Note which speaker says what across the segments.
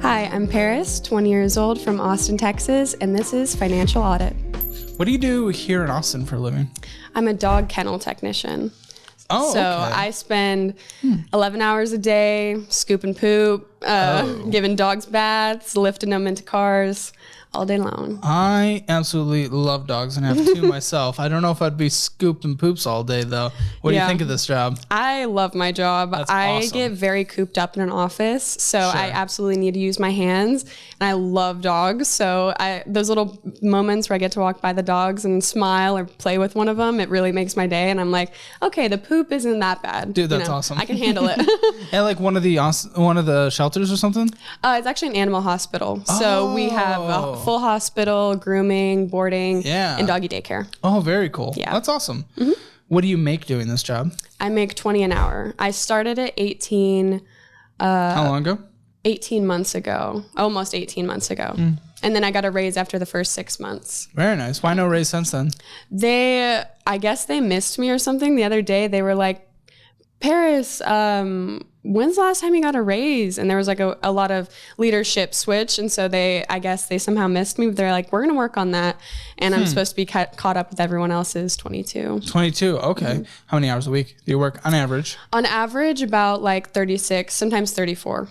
Speaker 1: Hi, I'm Paris, 20 years old from Austin, Texas, and this is Financial Audit.
Speaker 2: What do you do here in Austin for a living?
Speaker 1: I'm a dog kennel technician.
Speaker 2: Oh,
Speaker 1: so
Speaker 2: okay.
Speaker 1: I spend 11 hours a day scooping poop, giving dogs baths, lifting them into cars all day long.
Speaker 2: I absolutely love dogs and have two myself. I don't know if I'd be scooping poops all day, though. What do you think of this job?
Speaker 1: I love my job.
Speaker 2: That's
Speaker 1: I
Speaker 2: awesome.
Speaker 1: get very cooped up in an office, so
Speaker 2: Sure.
Speaker 1: I absolutely need to use my hands. And I love dogs, so those little moments where I get to walk by the dogs and smile or play with one of them, it really makes my day. And I'm like, okay, the poop isn't that bad.
Speaker 2: Dude, that's awesome.
Speaker 1: I can handle it.
Speaker 2: And like one of the shelters or something?
Speaker 1: It's actually an animal hospital. So we have a full hospital, grooming, boarding, and doggy daycare.
Speaker 2: Oh, very cool.
Speaker 1: Yeah.
Speaker 2: That's awesome. Mm-hmm. What do you make doing this job?
Speaker 1: I make $20 an hour. I started at 18.
Speaker 2: How long ago?
Speaker 1: 18 months ago, almost 18 months ago. And then I got a raise after the first 6 months.
Speaker 2: Very nice. Why no raise since then?
Speaker 1: I guess they missed me or something. The other day they were like, Paris, when's the last time you got a raise? And there was like a lot of leadership switch. And so I guess they somehow missed me, but they're like, we're going to work on that. And I'm supposed to be caught up with everyone else's 22.
Speaker 2: 22. Okay. How many hours a week do you work on average? On
Speaker 1: average, about like 36, sometimes 34.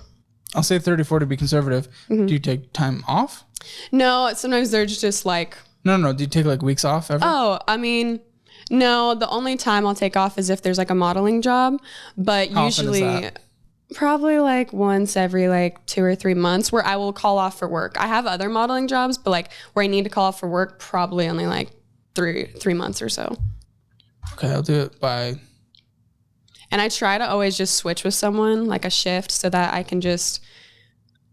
Speaker 2: I'll say 34 to be conservative. Do you take time off?
Speaker 1: No, sometimes they're just like...
Speaker 2: No. Do you take like weeks off ever?
Speaker 1: Oh, I mean... No, the only time I'll take off is if there's like a modeling job, but
Speaker 2: How
Speaker 1: usually
Speaker 2: often is that?
Speaker 1: Probably like once every like 2 or 3 months where I will call off for work. I have other modeling jobs, but like where I need to call off for work, probably only like three months or so.
Speaker 2: Okay, I'll do it by...
Speaker 1: And I try to always just switch with someone, like a shift, so that I can just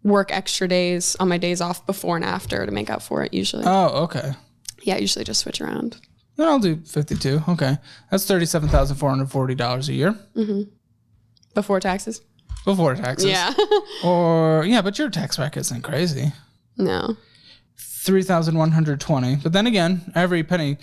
Speaker 1: work extra days on my days off before and after to make up for it usually.
Speaker 2: Oh, okay.
Speaker 1: Yeah, usually just switch around.
Speaker 2: Then I'll do 52. Okay. That's $37,440 a year.
Speaker 1: Mm-hmm. Before taxes?
Speaker 2: Before taxes.
Speaker 1: Yeah.
Speaker 2: But your tax bracket isn't crazy.
Speaker 1: No.
Speaker 2: 3,120. But then again, every penny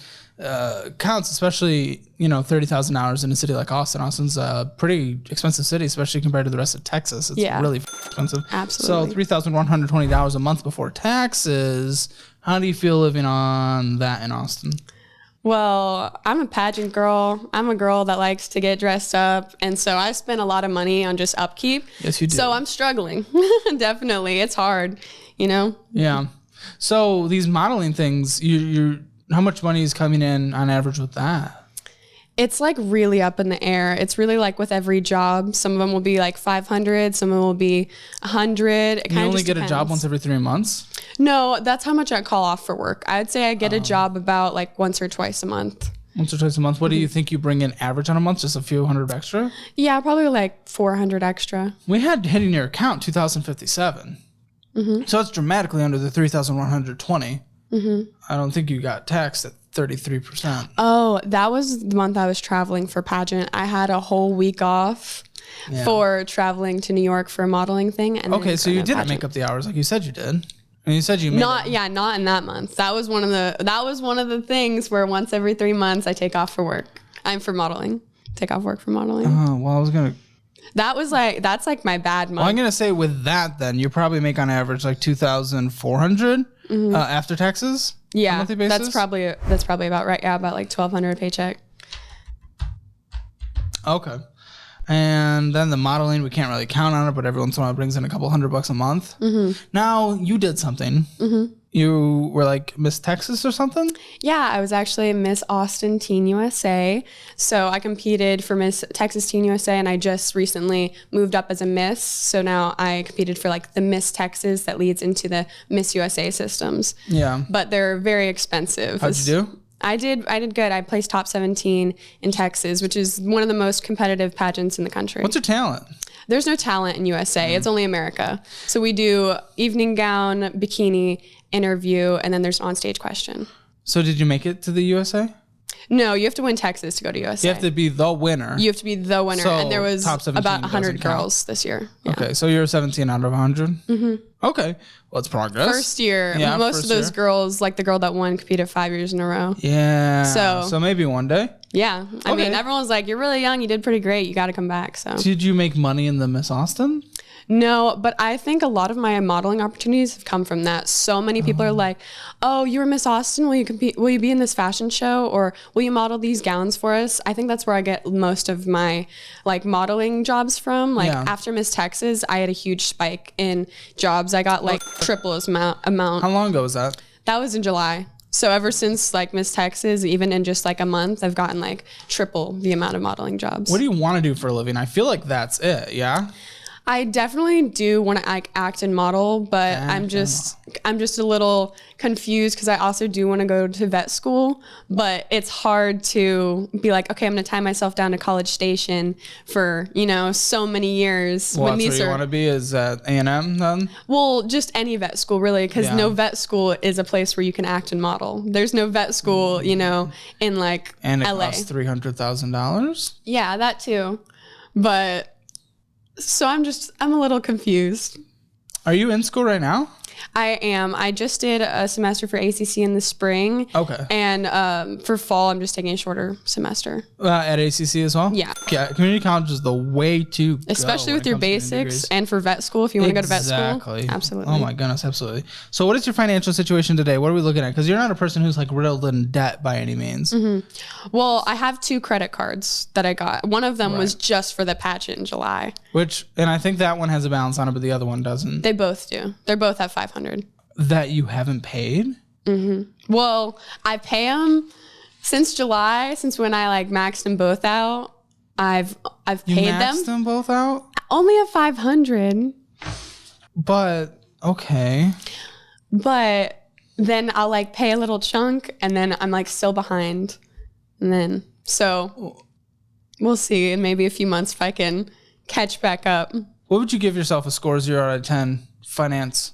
Speaker 2: counts, especially, 30,000 hours in a city like Austin. Austin's a pretty expensive city, especially compared to the rest of Texas. It's really expensive.
Speaker 1: Absolutely.
Speaker 2: So $3,120 a month before taxes. How do you feel living on that in Austin?
Speaker 1: Well, I'm a pageant girl. I'm a girl that likes to get dressed up. And so I spend a lot of money on just upkeep.
Speaker 2: Yes, you do.
Speaker 1: So I'm struggling. Definitely. It's hard,
Speaker 2: Yeah. So these modeling things, how much money is coming in on average with that?
Speaker 1: It's like really up in the air. It's really like with every job. Some of them will be like 500. Some of them will be 100.
Speaker 2: You only get a job once every 3 months?
Speaker 1: No, that's how much I call off for work. I'd say I get a job about like once or twice a month.
Speaker 2: Once or twice a month. What do you think you bring in average on a month? Just a few hundred extra?
Speaker 1: Yeah, probably like 400 extra.
Speaker 2: We had hitting your account 2,057. Mm-hmm. So that's dramatically under the 3,120. Mm-hmm. I don't think you got taxed at 33%.
Speaker 1: Oh, that was the month I was traveling for pageant. I had a whole week off for traveling to New York for a modeling thing. And
Speaker 2: okay, so you didn't make up the hours like you said you did. And you said you made
Speaker 1: not in that month. That was one of the things where once every 3 months I take off for work. I'm for modeling. Take off work for modeling.
Speaker 2: Oh, well, I was going to...
Speaker 1: That's like my bad month.
Speaker 2: Well, I'm going to say with that then, you probably make on average like 2,400 after taxes?
Speaker 1: Yeah,
Speaker 2: on a monthly basis?
Speaker 1: That's probably about right. Yeah, about like 1,200 paycheck.
Speaker 2: Okay. And then the modeling, we can't really count on it, but every once in a while it brings in a couple $100 a month. Mm-hmm. Now, you did something. Mm-hmm. You were like Miss Texas or something?
Speaker 1: Yeah, I was actually Miss Austin Teen USA. So I competed for Miss Texas Teen USA, and I just recently moved up as a Miss. So now I competed for like the Miss Texas that leads into the Miss USA systems.
Speaker 2: Yeah.
Speaker 1: But they're very expensive.
Speaker 2: How'd you do?
Speaker 1: I did good. I placed top 17 in Texas, which is one of the most competitive pageants in the country.
Speaker 2: What's your talent?
Speaker 1: There's no talent in USA. It's only America. So we do evening gown, bikini, interview, and then there's an on-stage question.
Speaker 2: So did you make it to the USA?
Speaker 1: No, you have to win Texas to go to USA.
Speaker 2: You have to be the winner.
Speaker 1: You have to be the winner.
Speaker 2: So
Speaker 1: and there was about 100
Speaker 2: doesn't
Speaker 1: girls
Speaker 2: count.
Speaker 1: this year. Yeah.
Speaker 2: Okay, so you're 17 out of 100? Mm-hmm. Okay, well, it's progress.
Speaker 1: First year. Most of those girls, like the girl that won, competed 5 years in a row.
Speaker 2: Yeah. So maybe one day?
Speaker 1: Yeah. I mean, everyone's like, you're really young. You did pretty great. You got to come back. So.
Speaker 2: Did you make money in the Miss Austin?
Speaker 1: No, but I think a lot of my modeling opportunities have come from that. So many people are like, "Oh, you were Miss Austin. Will you compete? Will you be in this fashion show, or will you model these gowns for us?" I think that's where I get most of my like modeling jobs from. Like after Miss Texas, I had a huge spike in jobs. I got like triple as amount.
Speaker 2: How long ago was that?
Speaker 1: That was in July. So ever since like Miss Texas, even in just like a month, I've gotten like triple the amount of modeling jobs.
Speaker 2: What do you want to do for a living? I feel like that's it. Yeah.
Speaker 1: I definitely do want to like act and model, but I'm just a little confused because I also do want to go to vet school, but it's hard to be like, okay, I'm going to tie myself down to College Station for, you know, so many years.
Speaker 2: Well, that's where you want to be is at A&M then?
Speaker 1: Well, just any vet school really, because no vet school is a place where you can act and model. There's no vet school, you know, in like
Speaker 2: and it
Speaker 1: LA.
Speaker 2: costs $300,000?
Speaker 1: Yeah, that too. But so I'm a little confused.
Speaker 2: Are you in school right now?
Speaker 1: I am. I just did a semester for ACC in the spring.
Speaker 2: Okay.
Speaker 1: And for fall, I'm just taking a shorter semester.
Speaker 2: At ACC as well?
Speaker 1: Yeah.
Speaker 2: Yeah. Community college is the way to go.
Speaker 1: Especially with your basics and for vet school, if you want to go to vet school.
Speaker 2: Exactly.
Speaker 1: Absolutely.
Speaker 2: Oh my goodness, absolutely. So what is your financial situation today? What are we looking at? Because you're not a person who's like riddled in debt by any means.
Speaker 1: Mm-hmm. Well, I have 2 credit cards that I got. One of them was just for the pageant in July.
Speaker 2: And I think that one has a balance on it, but the other one doesn't.
Speaker 1: They both do. They're both at $500.
Speaker 2: That you haven't paid?
Speaker 1: Mm-hmm. Well, I pay them since July, since when I like maxed them both out. I've paid them.
Speaker 2: You maxed them both out?
Speaker 1: Only at $500.
Speaker 2: But okay.
Speaker 1: But then I'll like pay a little chunk and then I'm like still behind. And then so we'll see in maybe a few months if I can catch back up.
Speaker 2: What would you give yourself a score 0 out of 10 finance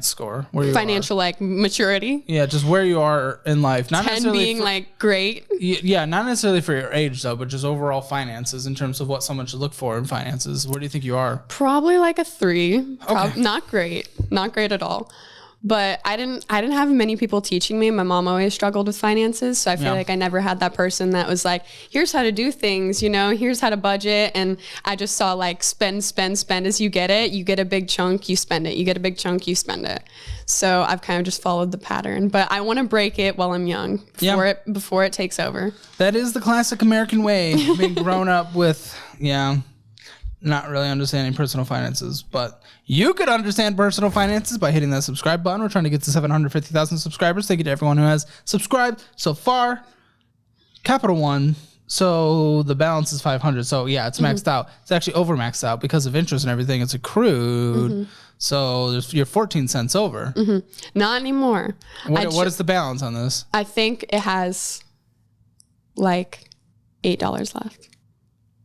Speaker 2: score? Where you
Speaker 1: financial
Speaker 2: are?
Speaker 1: Like maturity?
Speaker 2: Yeah, just where you are in life. Not
Speaker 1: 10 being like great.
Speaker 2: Yeah, not necessarily for your age though, but just overall finances in terms of what someone should look for in finances. Where do you think you are?
Speaker 1: Probably like a 3.
Speaker 2: Okay.
Speaker 1: Not great. Not great at all. But I didn't have many people teaching me. My mom always struggled with finances, so I feel like I never had that person that was like, here's how to do things, you know, here's how to budget. And I just saw like spend as you get it. You get a big chunk, you spend it. You get a big chunk, you spend it. So I've kind of just followed the pattern, but I want to break it while I'm young before it takes over. That
Speaker 2: is the classic American way, being grown up with, not really understanding personal finances, but you could understand personal finances by hitting that subscribe button. We're trying to get to 750,000 subscribers. Thank you to everyone who has subscribed so far. Capital One. So the balance is 500. So yeah, it's maxed out. It's actually over maxed out because of interest and everything. It's accrued. So you're 14 cents over.
Speaker 1: Not anymore.
Speaker 2: What is the balance on this?
Speaker 1: I think it has like $8 left.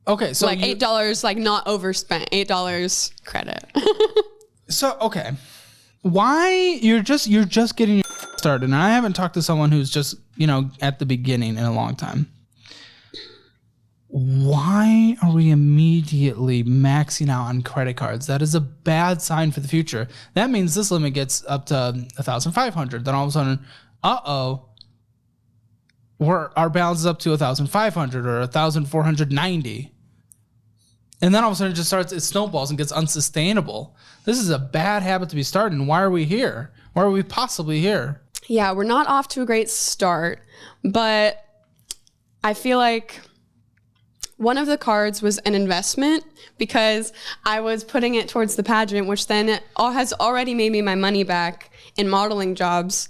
Speaker 2: Okay, so
Speaker 1: like $8, like not overspent. $8 credit.
Speaker 2: So okay, why you're just getting your started, and I haven't talked to someone who's just at the beginning in a long time. Why are we immediately maxing out on credit cards? That is a bad sign for the future. That means this limit gets up to 1,500. Then all of a sudden, our balance is up to 1,500 or 1,490. And then all of a sudden it snowballs and gets unsustainable. This is a bad habit to be starting. Why are we here? Why are we possibly here?
Speaker 1: Yeah, we're not off to a great start, but I feel like one of the cards was an investment because I was putting it towards the pageant, which then has already made me my money back in modeling jobs.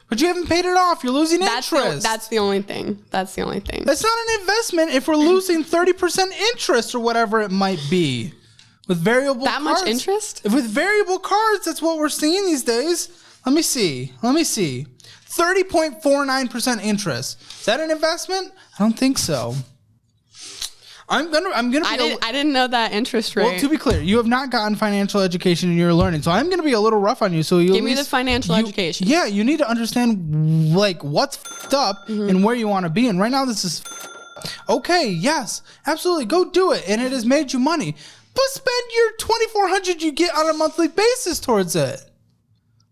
Speaker 2: But you haven't paid it off. You're losing interest.
Speaker 1: That's the only thing. That's not
Speaker 2: an investment if we're losing 30% interest or whatever it might be. With variable cards.
Speaker 1: That much interest?
Speaker 2: With variable cards, that's what we're seeing these days. Let me see. 30.49% interest. Is that an investment? I don't think so. I
Speaker 1: didn't know that interest rate.
Speaker 2: Well, to be clear, you have not gotten financial education and you're learning. So I'm going to be a little rough on you. So you
Speaker 1: give me the financial education.
Speaker 2: Yeah, you need to understand like what's f***ed up and where you want to be. And right now this is okay. Yes, absolutely. Go do it. And it has made you money. But spend your $2,400 you get on a monthly basis towards it.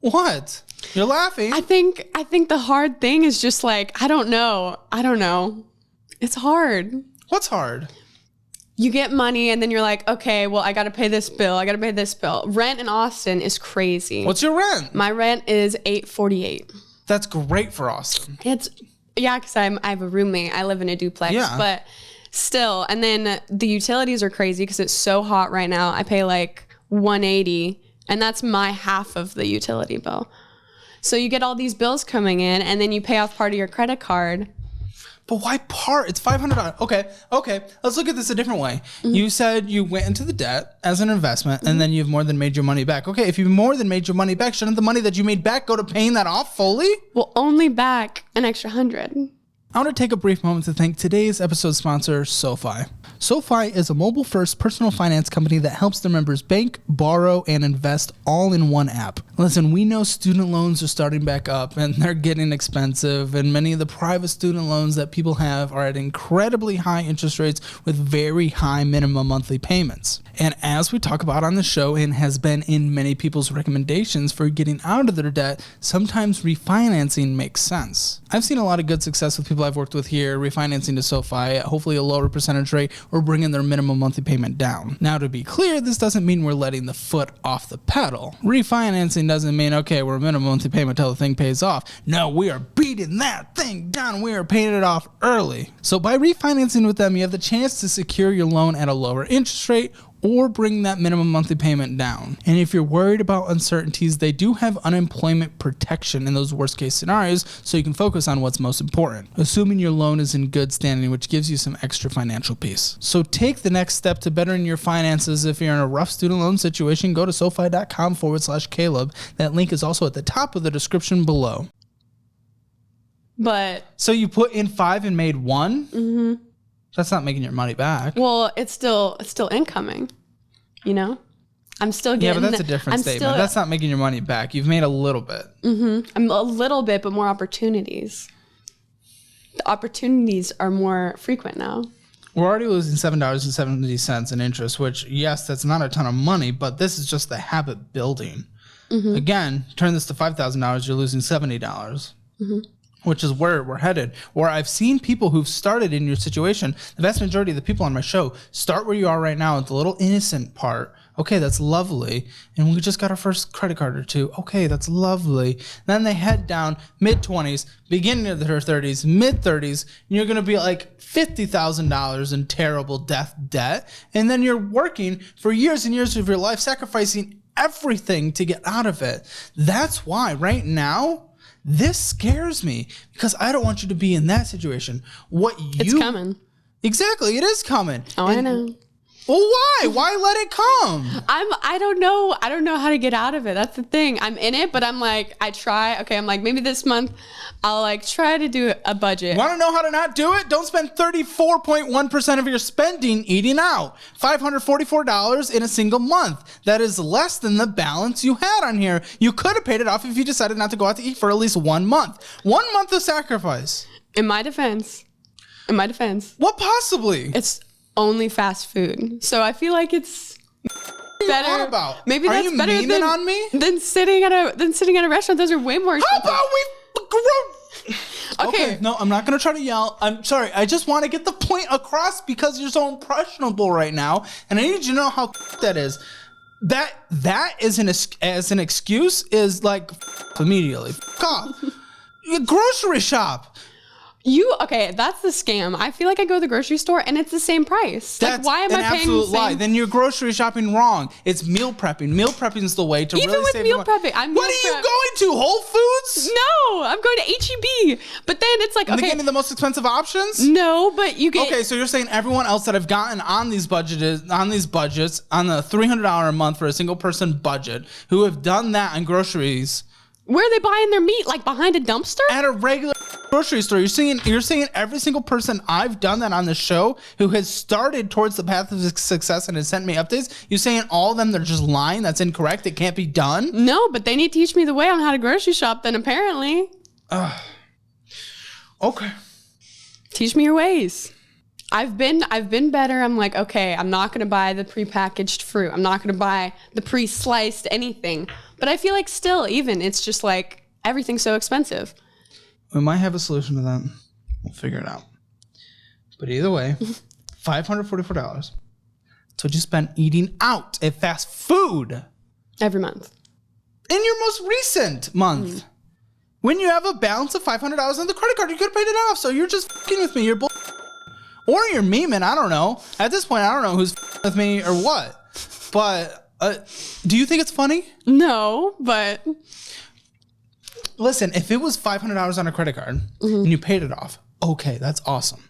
Speaker 2: What? You're laughing.
Speaker 1: I think the hard thing is just like, I don't know. It's hard.
Speaker 2: What's hard?
Speaker 1: you get money and then you're like, okay, well, I got to pay this bill. I got to pay this bill. Rent in Austin is crazy.
Speaker 2: What's your rent?
Speaker 1: My rent is $848.
Speaker 2: That's great for Austin.
Speaker 1: Because I have a roommate. I live in a duplex, but still. And then the utilities are crazy because it's so hot right now. I pay like $180, and that's my half of the utility bill. So you get all these bills coming in, and then you pay off part of your credit card.
Speaker 2: But why part? It's $500. Okay. Let's look at this a different way. Mm-hmm. You said you went into the debt as an investment, and then you've more than made your money back. Okay, if you've more than made your money back, shouldn't the money that you made back go to paying that off fully?
Speaker 1: Well, only back an extra $100.
Speaker 2: I want to take a brief moment to thank today's episode sponsor, SoFi. SoFi is a mobile-first personal finance company that helps their members bank, borrow, and invest all in one app. Listen, we know student loans are starting back up and they're getting expensive, and many of the private student loans that people have are at incredibly high interest rates with very high minimum monthly payments. And as we talk about on the show and has been in many people's recommendations for getting out of their debt, sometimes refinancing makes sense. I've seen a lot of good success with people I've worked with here refinancing to SoFi at hopefully a lower percentage rate or bringing their minimum monthly payment down. Now, to be clear, this doesn't mean we're letting the foot off the pedal. Refinancing doesn't mean, okay, we're minimum monthly payment until the thing pays off. No, we are beating that thing down. We are paying it off early. So by refinancing with them, you have the chance to secure your loan at a lower interest rate or bring that minimum monthly payment down. And if you're worried about uncertainties, they do have unemployment protection in those worst case scenarios, so you can focus on what's most important, assuming your loan is in good standing, which gives you some extra financial peace. So take the next step to bettering your finances. If you're in a rough student loan situation, go to SoFi.com/Caleb. That link is also at the top of the description below.
Speaker 1: But
Speaker 2: so you put in 5 and made 1?
Speaker 1: Mm-hmm.
Speaker 2: That's not making your money back.
Speaker 1: Well, it's still incoming, you know? I'm still getting...
Speaker 2: Yeah, but that's a different statement. That's not making your money back. You've made a little bit.
Speaker 1: Mm-hmm. I'm a little bit, but more opportunities. The opportunities are more frequent now.
Speaker 2: We're already losing $7.70 in interest, which, yes, that's not a ton of money, but this is just the habit building. Mm-hmm. Again, turn this to $5,000, you're losing $70. Mm-hmm. Which is where we're headed. Or I've seen people who've started in your situation. The vast majority of the people on my show start where you are right now at the little innocent part. Okay, that's lovely. And we just got our first credit card or two. Okay, that's lovely. Then they head down mid-20s, beginning of their 30s, mid-30s, and you're going to be like $50,000 in terrible debt. And then you're working for years and years of your life, sacrificing everything to get out of it. That's why right now, this scares me because I don't want you to be in that situation.
Speaker 1: It's coming.
Speaker 2: Exactly, it is coming.
Speaker 1: Oh, I know.
Speaker 2: Well, why? Why let it come?
Speaker 1: I don't know. I don't know how to get out of it. That's the thing. I'm in it, but I'm like, I try. Okay, I'm like, maybe this month I'll like try to do a budget.
Speaker 2: Want to know how to not do it? Don't spend 34.1% of your spending eating out. $544 in a single month. That is less than the balance you had on here. You could have paid it off if you decided not to go out to eat for at least 1 month. 1 month of sacrifice.
Speaker 1: In my defense.
Speaker 2: What possibly?
Speaker 1: It's only fast food. So I feel like it's better.
Speaker 2: About?
Speaker 1: Maybe
Speaker 2: are
Speaker 1: that's
Speaker 2: you
Speaker 1: better
Speaker 2: meaning on me?
Speaker 1: than sitting at a restaurant. Those are way more expensive.
Speaker 2: How about we Okay, no, I'm not going to try to yell. I'm sorry. I just want to get the point across because you're so impressionable right now. And I need you to know how that is. That is as an excuse is like immediately. Off. Grocery shop.
Speaker 1: That's the scam. I feel like I go to the grocery store and it's the same price.
Speaker 2: That's
Speaker 1: why am I paying the
Speaker 2: absolute
Speaker 1: same?
Speaker 2: lie. Then you're grocery shopping wrong. It's meal prepping. Meal prepping is the way to
Speaker 1: Even
Speaker 2: really
Speaker 1: with
Speaker 2: save
Speaker 1: meal
Speaker 2: money.
Speaker 1: prepping,
Speaker 2: What are you going to? Whole Foods?
Speaker 1: No, I'm going to HEB. But then it's like,
Speaker 2: and they give me the most expensive options?
Speaker 1: No, but you get...
Speaker 2: Okay, so you're saying everyone else that I've gotten on these budgets, on the $300 a month for a single person budget, who have done that on groceries...
Speaker 1: Where are they buying their meat? Like behind a dumpster?
Speaker 2: At a regular grocery store. You're saying every single person I've done that on the show who has started towards the path of success and has sent me updates, you're saying all of them, they're just lying? That's incorrect? It can't be done?
Speaker 1: No, but they need to teach me the way on how to grocery shop then apparently.
Speaker 2: Okay.
Speaker 1: Teach me your ways. I've been better. I'm like, okay, I'm not going to buy the prepackaged fruit. I'm not going to buy the pre-sliced anything. But I feel like still, even, it's just like everything's so expensive.
Speaker 2: We might have a solution to that. We'll figure it out. But either way, $544. So what you spend eating out at fast food
Speaker 1: Every month.
Speaker 2: in your most recent month. When you have a balance of $500 on the credit card, you could have paid it off. So you're just fucking with me. You're bull. Or you're memeing. I don't know. At this point, I don't know who's with me or what. But do you think it's funny?
Speaker 1: No, but
Speaker 2: Listen, if it was $500 on a credit card and you paid it off, okay, that's awesome.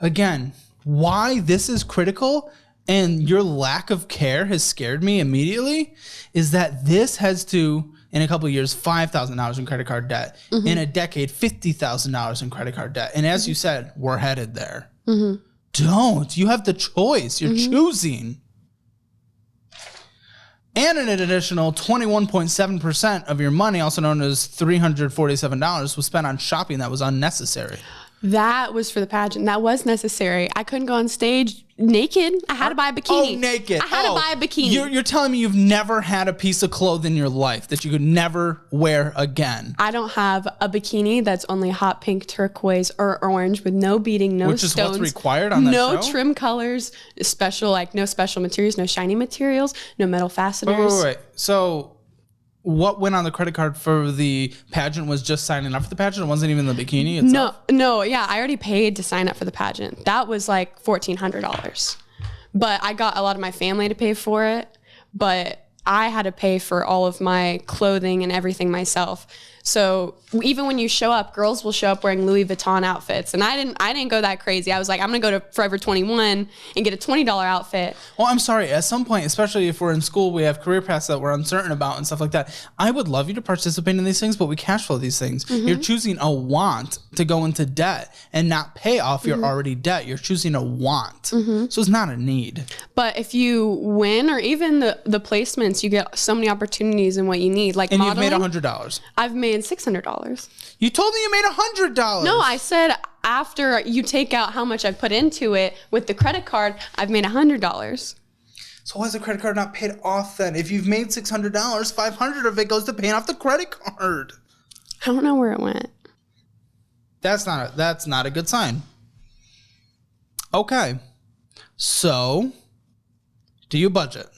Speaker 2: Again, why this is critical and your lack of care has scared me immediately is that this has to, in a couple of years, $5,000 in credit card debt. In a decade, $50,000 in credit card debt. And as you said, we're headed there. Don't. You have the choice. You're choosing. And an additional 21.7% of your money, also known as $347, was spent on shopping that was unnecessary.
Speaker 1: that was for the pageant. That was necessary. I couldn't go on stage naked. I had to buy a bikini.
Speaker 2: Oh, naked.
Speaker 1: I had to buy a bikini.
Speaker 2: You're telling me you've never had a piece of clothing in your life that you could never wear again.
Speaker 1: I don't have a bikini that's only hot pink, turquoise, or orange with no beading, no
Speaker 2: Which is
Speaker 1: stones.
Speaker 2: what's required on that
Speaker 1: no
Speaker 2: show?
Speaker 1: trim colors, no special materials, no shiny materials, no metal fasteners.
Speaker 2: Wait. So what went on the credit card for the pageant was just signing up for the pageant? It wasn't even the bikini itself?
Speaker 1: No, yeah, I already paid to sign up for the pageant. That was like $1,400. But I got a lot of my family to pay for it, but I had to pay for all of my clothing and everything myself. So even when you show up, girls will show up wearing Louis Vuitton outfits. And I didn't go that crazy. I was like, I'm going to go to Forever 21 and get a $20 outfit.
Speaker 2: Well, I'm sorry. At some point, especially if we're in school, we have career paths that we're uncertain about and stuff like that. I would love you to participate in these things, but we cash flow these things.
Speaker 1: Mm-hmm.
Speaker 2: You're choosing a want to go into debt and not pay off your already debt. You're choosing a want. So it's not a need.
Speaker 1: But if you win, or even the placements, you get so many opportunities in what you need. Like
Speaker 2: And
Speaker 1: modeling,
Speaker 2: you've made $100.
Speaker 1: I've made $600.
Speaker 2: You told me you made $100.
Speaker 1: No, I said after you take out how much I put into it with the credit card, I've made $100.
Speaker 2: So why is the credit card not paid off then? If you've made $600, $500 of it goes to paying off the credit card.
Speaker 1: I don't know where it went.
Speaker 2: That's not a good sign. Okay. So, do you budget?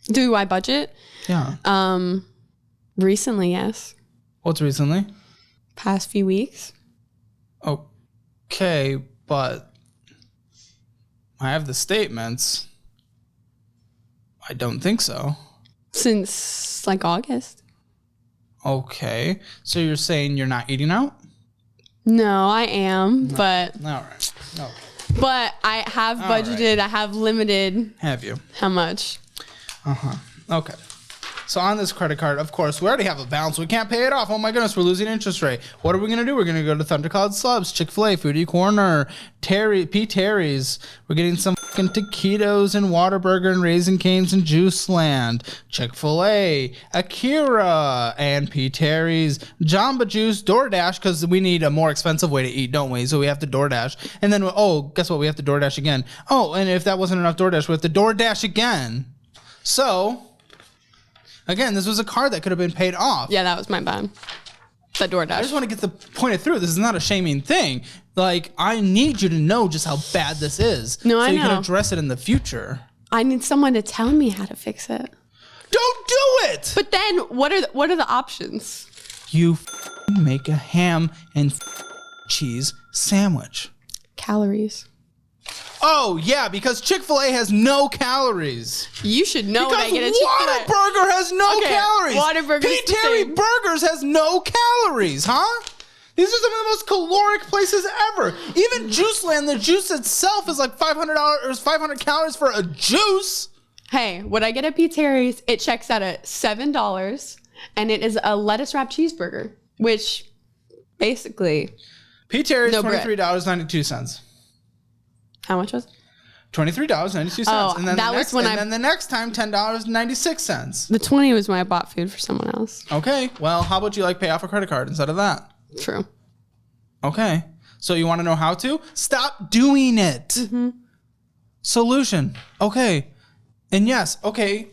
Speaker 1: Do I budget?
Speaker 2: Yeah.
Speaker 1: Recently, yes.
Speaker 2: What's recently?
Speaker 1: Past few weeks.
Speaker 2: Okay, but I have the statements. I don't think so.
Speaker 1: Since like August.
Speaker 2: Okay. So you're saying you're not eating out?
Speaker 1: No, I am, but
Speaker 2: All right. No.
Speaker 1: but I have budgeted. I have limited
Speaker 2: Have you?
Speaker 1: how much.
Speaker 2: Okay. So on this credit card, of course, we already have a balance. We can't pay it off. Oh my goodness, we're losing interest rate. What are we going to do? We're going to go to Thundercloud Subs, Chick-fil-A, Foodie Corner, P. Terry's. We're getting some fucking taquitos and Whataburger and Raisin Canes and Juice Land, Chick-fil-A, Akira, and P. Terry's, Jamba Juice, DoorDash, because we need a more expensive way to eat, don't we? So we have to DoorDash. And then, guess what? We have to DoorDash again. Oh, and if that wasn't enough DoorDash, we have to DoorDash again. So... Again, this was a card that could have been paid off.
Speaker 1: Yeah, that was my bad. The DoorDash.
Speaker 2: I just want to get the point it through. This is not a shaming thing. Like, I need you to know just how bad this is.
Speaker 1: No, I know.
Speaker 2: So you can address it in the future.
Speaker 1: I need someone to tell me how to fix it.
Speaker 2: Don't do it!
Speaker 1: But then, what are the options?
Speaker 2: You make a ham and cheese sandwich.
Speaker 1: Calories.
Speaker 2: Oh, yeah, because Chick-fil-A has no calories.
Speaker 1: You should know
Speaker 2: Because
Speaker 1: when I get a Chick-fil-A.
Speaker 2: Whataburger has no calories.
Speaker 1: Whataburger's
Speaker 2: P.
Speaker 1: the
Speaker 2: Terry
Speaker 1: same.
Speaker 2: Burgers has no calories, huh? These are some of the most caloric places ever. Even Juiceland, the juice itself is like $500 or 500 calories for a juice.
Speaker 1: Hey, when I get a P. Terry's, it checks out at $7, and it is a lettuce wrapped cheeseburger, which basically,
Speaker 2: P. Terry's
Speaker 1: No bread.
Speaker 2: $23.92.
Speaker 1: how much was it?
Speaker 2: $23.92.
Speaker 1: Oh,
Speaker 2: and then
Speaker 1: that was when
Speaker 2: then the next time $10.96.
Speaker 1: The 20 was when I bought food for someone else.
Speaker 2: Okay. Well, how about you pay off a credit card instead of that?
Speaker 1: True.
Speaker 2: Okay. So you want to know how to? Stop doing it.
Speaker 1: Mm-hmm.
Speaker 2: Solution. Okay. And yes, okay.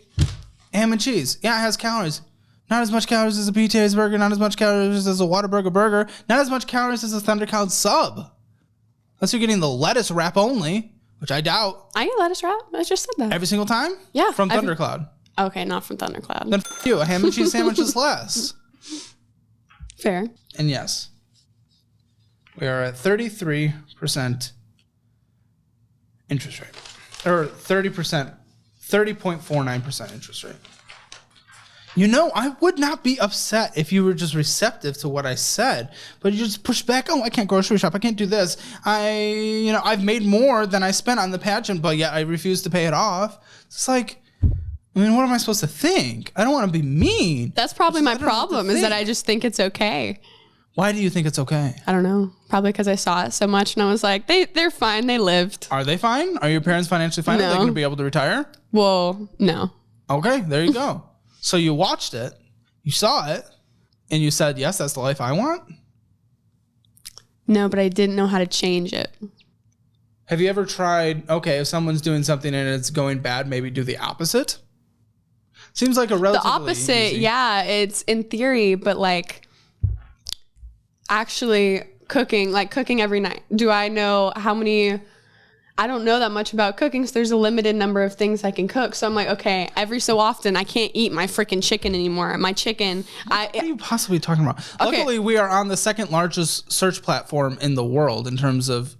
Speaker 2: Ham and cheese. Yeah, it has calories. Not as much calories as a P. Terry's burger. Not as much calories as a Whataburger burger. Not as much calories as a Thundercloud sub. Unless you're getting the lettuce wrap only. which I doubt.
Speaker 1: I get lettuce wrap. I just said that.
Speaker 2: Every single time?
Speaker 1: Yeah.
Speaker 2: From Thundercloud.
Speaker 1: Okay, not from Thundercloud.
Speaker 2: Then you. A ham and cheese sandwich is less.
Speaker 1: Fair.
Speaker 2: And yes, we are at 33% interest rate. Or 30%, 30.49% interest rate. You know, I would not be upset if you were just receptive to what I said, but you just push back. Oh, I can't grocery shop. I can't do this. I've made more than I spent on the pageant, but yet I refuse to pay it off. It's like, I mean, what am I supposed to think? I don't want to be mean.
Speaker 1: That's probably my problem, is that I just think it's okay.
Speaker 2: Why do you think it's okay?
Speaker 1: I don't know. Probably because I saw it so much and I was like, they're fine. They lived.
Speaker 2: Are they fine? Are your parents financially fine?
Speaker 1: No.
Speaker 2: Are they going to be able to retire?
Speaker 1: Well, no.
Speaker 2: Okay, there you go. So you watched it, you saw it, and you said, yes, that's the life I want?
Speaker 1: No, but I didn't know how to change it.
Speaker 2: Have you ever tried, okay, if someone's doing something and it's going bad, maybe do the opposite? Seems like a relatively
Speaker 1: The opposite,
Speaker 2: easy.
Speaker 1: yeah, it's in theory, but like actually cooking every night. Do I know how many? I don't know that much about cooking, so there's a limited number of things I can cook. So I'm like, okay, every so often I can't eat my freaking chicken anymore. My chicken,
Speaker 2: What are you possibly talking about?
Speaker 1: Okay.
Speaker 2: Luckily, we are on the second largest search platform in the world in terms of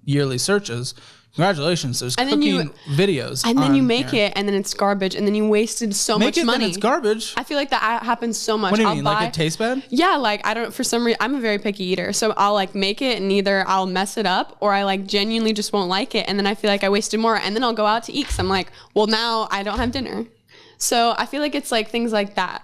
Speaker 2: yearly searches. Congratulations, there's
Speaker 1: And then
Speaker 2: cooking videos.
Speaker 1: and then
Speaker 2: on
Speaker 1: you make
Speaker 2: here.
Speaker 1: it, and then it's garbage, and then you wasted so
Speaker 2: Make
Speaker 1: much
Speaker 2: it,
Speaker 1: money.
Speaker 2: then it's garbage.
Speaker 1: I feel like that happens so much.
Speaker 2: What do you
Speaker 1: I'll
Speaker 2: mean,
Speaker 1: buy,
Speaker 2: like it tastes bad?
Speaker 1: Yeah, like I don't, for some reason, I'm a very picky eater. So I'll like make it and either I'll mess it up or I like genuinely just won't like it. And then I feel like I wasted more. And then I'll go out to eat because I'm like, well, now I don't have dinner. So I feel like it's like things like that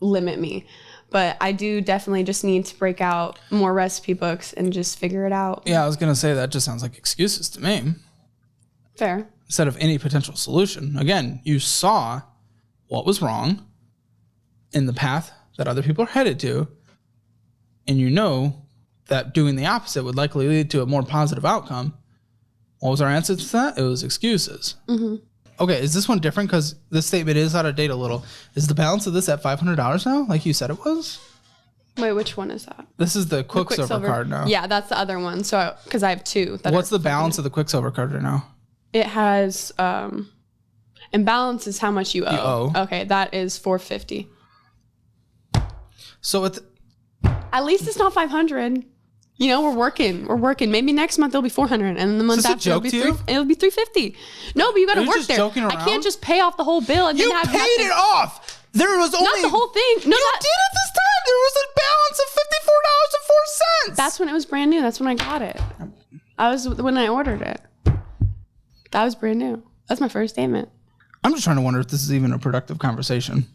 Speaker 1: limit me. But I do definitely just need to break out more recipe books and just figure it out.
Speaker 2: Yeah, I was going to say that just sounds like excuses to me.
Speaker 1: Fair.
Speaker 2: Instead of any potential solution. Again, you saw what was wrong in the path that other people are headed to, and you know that doing the opposite would likely lead to a more positive outcome. What was our answer to that? It was excuses. Mm-hmm. Okay, is this one different? Because this statement is out of date a little. Is the balance of this at $500 now, like you said it was?
Speaker 1: Wait, which one is that?
Speaker 2: This is the Quicksilver card now.
Speaker 1: Yeah, that's the other one. So, because I have two.
Speaker 2: What's the balance of the Quicksilver card right now?
Speaker 1: It has, and balance is how much you owe. Okay, that is $450.
Speaker 2: So
Speaker 1: at least it's not $500. You know, we're working. Maybe next month it'll be $400, and then the month after it'll be $350. No, but you got to work there.
Speaker 2: Joking around?
Speaker 1: I can't just pay off the whole bill and
Speaker 2: you
Speaker 1: then have
Speaker 2: paid
Speaker 1: nothing.
Speaker 2: it off. There was only
Speaker 1: Not the whole thing. No,
Speaker 2: you did it this time. There was a balance of $54.04.
Speaker 1: That's when it was brand new. That's when I got it. I was when I ordered it. That was brand new. That's my first statement.
Speaker 2: I'm just trying to wonder if this is even a productive conversation.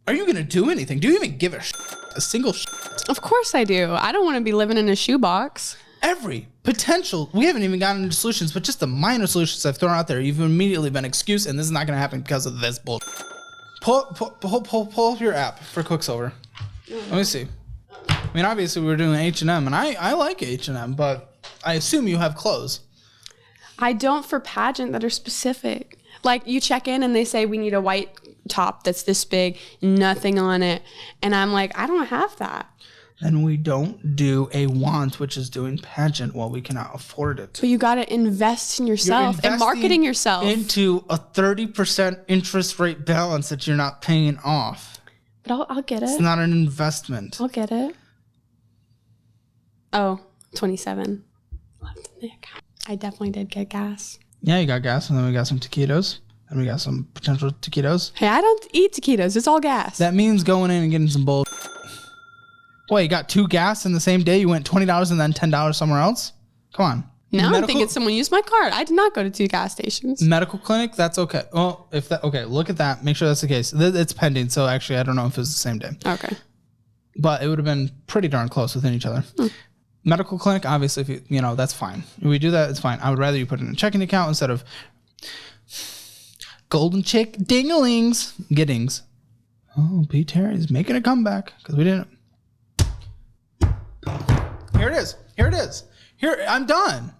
Speaker 2: Are you going to do anything? Do you even give a single
Speaker 1: Of course I do. I don't want to be living in a shoebox.
Speaker 2: Every potential, we haven't even gotten into solutions, but just the minor solutions I've thrown out there, you've immediately been excuse, and this is not going to happen because of this bullshit. Pull up your app for Quicksilver. Let me see. I mean, obviously we were doing H&M, and I like H&M, but I assume you have clothes.
Speaker 1: I don't for pageant that are specific. Like you check in and they say we need a white top that's this big, nothing on it. And I'm like, I don't have that.
Speaker 2: And we don't do a want, which is doing pageant while we cannot afford it.
Speaker 1: But you got to invest in yourself and marketing yourself.
Speaker 2: Into a 30% interest rate balance that you're not paying off.
Speaker 1: But I'll get it.
Speaker 2: It's not an investment.
Speaker 1: I'll get it. Oh, 27. Left in the account. I definitely did get gas.
Speaker 2: Yeah, you got gas, and then we got some taquitos, and we got some potential taquitos.
Speaker 1: Hey, I don't eat taquitos. It's all gas.
Speaker 2: That means going in and getting some bull. Wait, you got 2 gas in the same day? You went $20 and then $10 somewhere else? Come on.
Speaker 1: No, I'm thinking someone used my card. I did not go to 2 gas stations.
Speaker 2: Medical clinic? That's okay. Well, okay, look at that. Make sure that's the case. It's pending, so actually I don't know if it's the same day.
Speaker 1: Okay.
Speaker 2: But it would have been pretty darn close within each other. Medical clinic, obviously, if you know, that's fine. If we do that, it's fine. I would rather you put it in a checking account instead of golden chick dinglings. Giddings. Oh, P. Terry's making a comeback because we didn't. Here it is. Here, I'm done.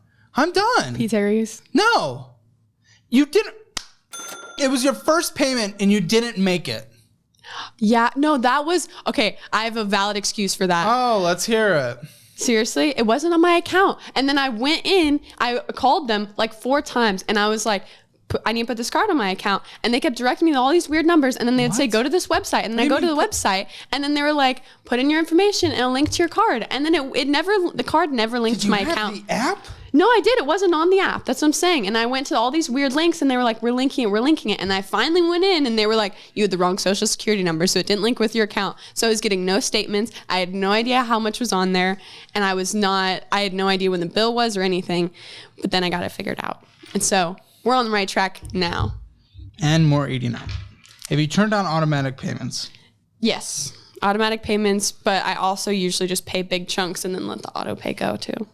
Speaker 1: P. Terry's.
Speaker 2: No. You didn't. It was your first payment and you didn't make it.
Speaker 1: Yeah, no, that was, okay, I have a valid excuse for that.
Speaker 2: Oh, let's hear it.
Speaker 1: Seriously, it wasn't on my account. And then I went in, I called them like 4 times and I was like, I need to put this card on my account. And they kept directing me to all these weird numbers. And then they'd say, go to this website. And then I go to the website. And then they were like, put in your information and a link to your card. And then the card never linked to my account.
Speaker 2: Did you have the app?
Speaker 1: No, I did. It wasn't on the app. That's what I'm saying. And I went to all these weird links and they were like, we're linking it. And I finally went in and they were like, you had the wrong social security number. So it didn't link with your account. So I was getting no statements. I had no idea how much was on there. And I had no idea when the bill was or anything. But then I got it figured out. And so we're on the right track now.
Speaker 2: And more eating out. Have you turned on automatic payments?
Speaker 1: Yes. Automatic payments. But I also usually just pay big chunks and then let the auto pay go too.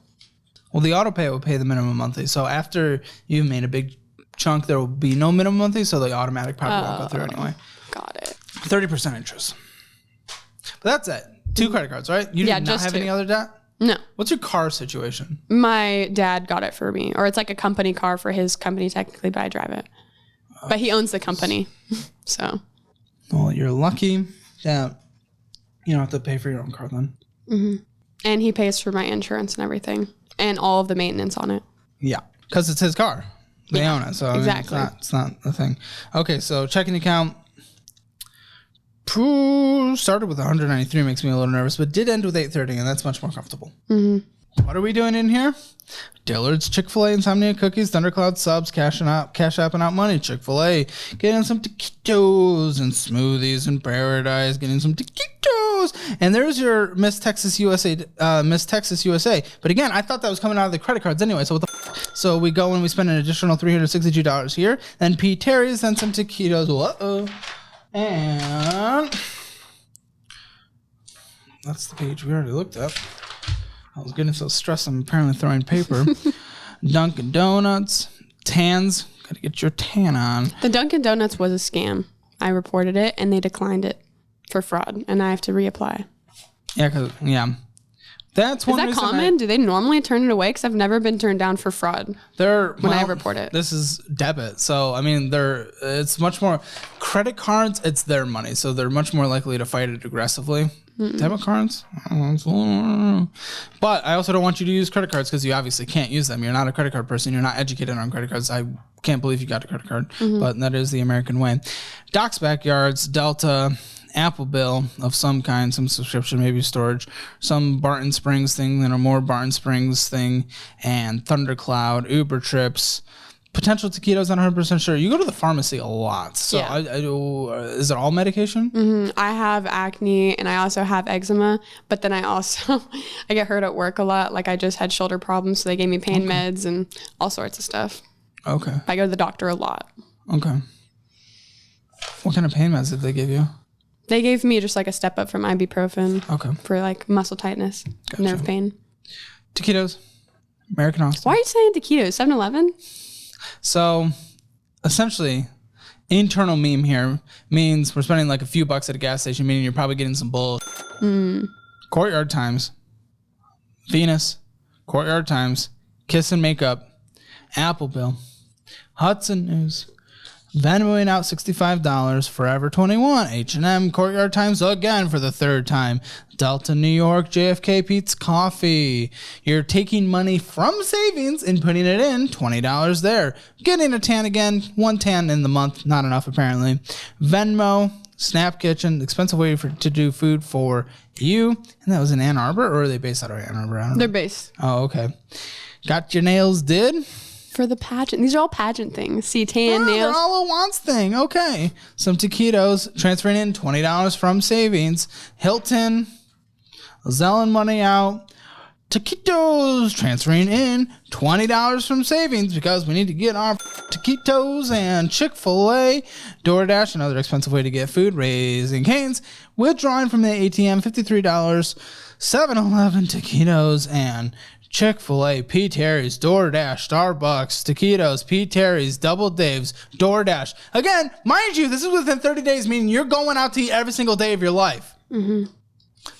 Speaker 2: Well, the auto pay will pay the minimum monthly. So after you've made a big chunk, there will be no minimum monthly. So the automatic probably won't go through anyway.
Speaker 1: Got it.
Speaker 2: 30% interest. But that's it. 2 credit cards, right? You do not have any other debt?
Speaker 1: No.
Speaker 2: What's your car situation?
Speaker 1: My dad got it for me. Or it's like a company car for his company technically, but I drive it. But he owns the company. So.
Speaker 2: Well, you're lucky that you don't have to pay for your own car then.
Speaker 1: Mm-hmm. And he pays for my insurance and everything. And all of the maintenance on it.
Speaker 2: Yeah, because it's his car. They own it. So
Speaker 1: exactly.
Speaker 2: I mean, it's not a thing. Okay, so checking account. Started with 193, makes me a little nervous, but did end with 830, and that's much more comfortable. Mm-hmm. What are we doing in here? Dillard's, Chick-fil-A, Insomnia Cookies, Thundercloud subs, Cash Apping out money, Chick-fil-A, getting some taquitos and smoothies in paradise, getting some taquitos. And there's your Miss Texas USA. But again, I thought that was coming out of the credit cards anyway. So what the So we go and we spend an additional $362 here. Then P. Terry's, then some taquitos. Uh-oh. And that's the page we already looked at. I was getting so stressed, I'm apparently throwing paper. Dunkin' Donuts, tans. Gotta get your tan on.
Speaker 1: The Dunkin' Donuts was a scam. I reported it, and they declined it for fraud, and I have to reapply.
Speaker 2: Yeah. That's one.
Speaker 1: Is that common? Do they normally turn it away? Because I've never been turned down for fraud when I report it.
Speaker 2: This is debit. So, I mean, it's much more credit cards. It's their money. So they're much more likely to fight it aggressively. Debit cards? But I also don't want you to use credit cards because you obviously can't use them. You're not a credit card person. You're not educated on credit cards. I can't believe you got a credit card, but that is the American way. Doc's Backyards, Delta, Apple Bill of some kind, some subscription, maybe storage, some Barton Springs thing, then a more Barton Springs thing, and Thundercloud, Uber trips, potential taquitos, not 100% sure. You go to the pharmacy a lot. So
Speaker 1: yeah.
Speaker 2: Is it all medication?
Speaker 1: I have acne and I also have eczema, but then I get hurt at work a lot. Like I just had shoulder problems, so they gave me pain meds and all sorts of stuff.
Speaker 2: Okay.
Speaker 1: I go to the doctor a lot.
Speaker 2: Okay. What kind of pain meds did they give you?
Speaker 1: They gave me just like a step up from ibuprofen.
Speaker 2: Okay.
Speaker 1: For like muscle tightness, nerve pain.
Speaker 2: Taquitos, American Austin.
Speaker 1: Why are you saying taquitos? 7-Eleven?
Speaker 2: So, essentially, internal meme here means we're spending like a few bucks at a gas station, meaning you're probably getting some bull. Courtyard Times, Venus, Courtyard Times, Kiss and Makeup, Apple Bill, Hudson News, Venmoing out $65, Forever 21, H&M, Courtyard Times again for the 3rd time, Delta New York, JFK Pete's Coffee. You're taking money from savings and putting it in, $20 there. Getting a tan again, 1 tan in the month, not enough apparently. Venmo, Snap Kitchen, expensive way to do food for you. And that was in Ann Arbor, or are they based out of Ann Arbor? I don't know.
Speaker 1: They're based.
Speaker 2: Oh, okay. Got your nails did?
Speaker 1: For the pageant. These are all pageant things. See, tan, nails.
Speaker 2: They're all a wants thing. Okay. Some taquitos, transferring in $20 from savings. Hilton, Zellin money out. Taquitos, transferring in $20 from savings because we need to get our taquitos. And Chick-fil-A, DoorDash, another expensive way to get food. Raising Cane's, withdrawing from the ATM, $53. 7-Eleven taquitos and Chick-fil-A, P. Terry's, DoorDash, Starbucks, taquitos, P. Terry's, Double Dave's, DoorDash. Again, mind you, this is within 30 days, meaning you're going out to eat every single day of your life.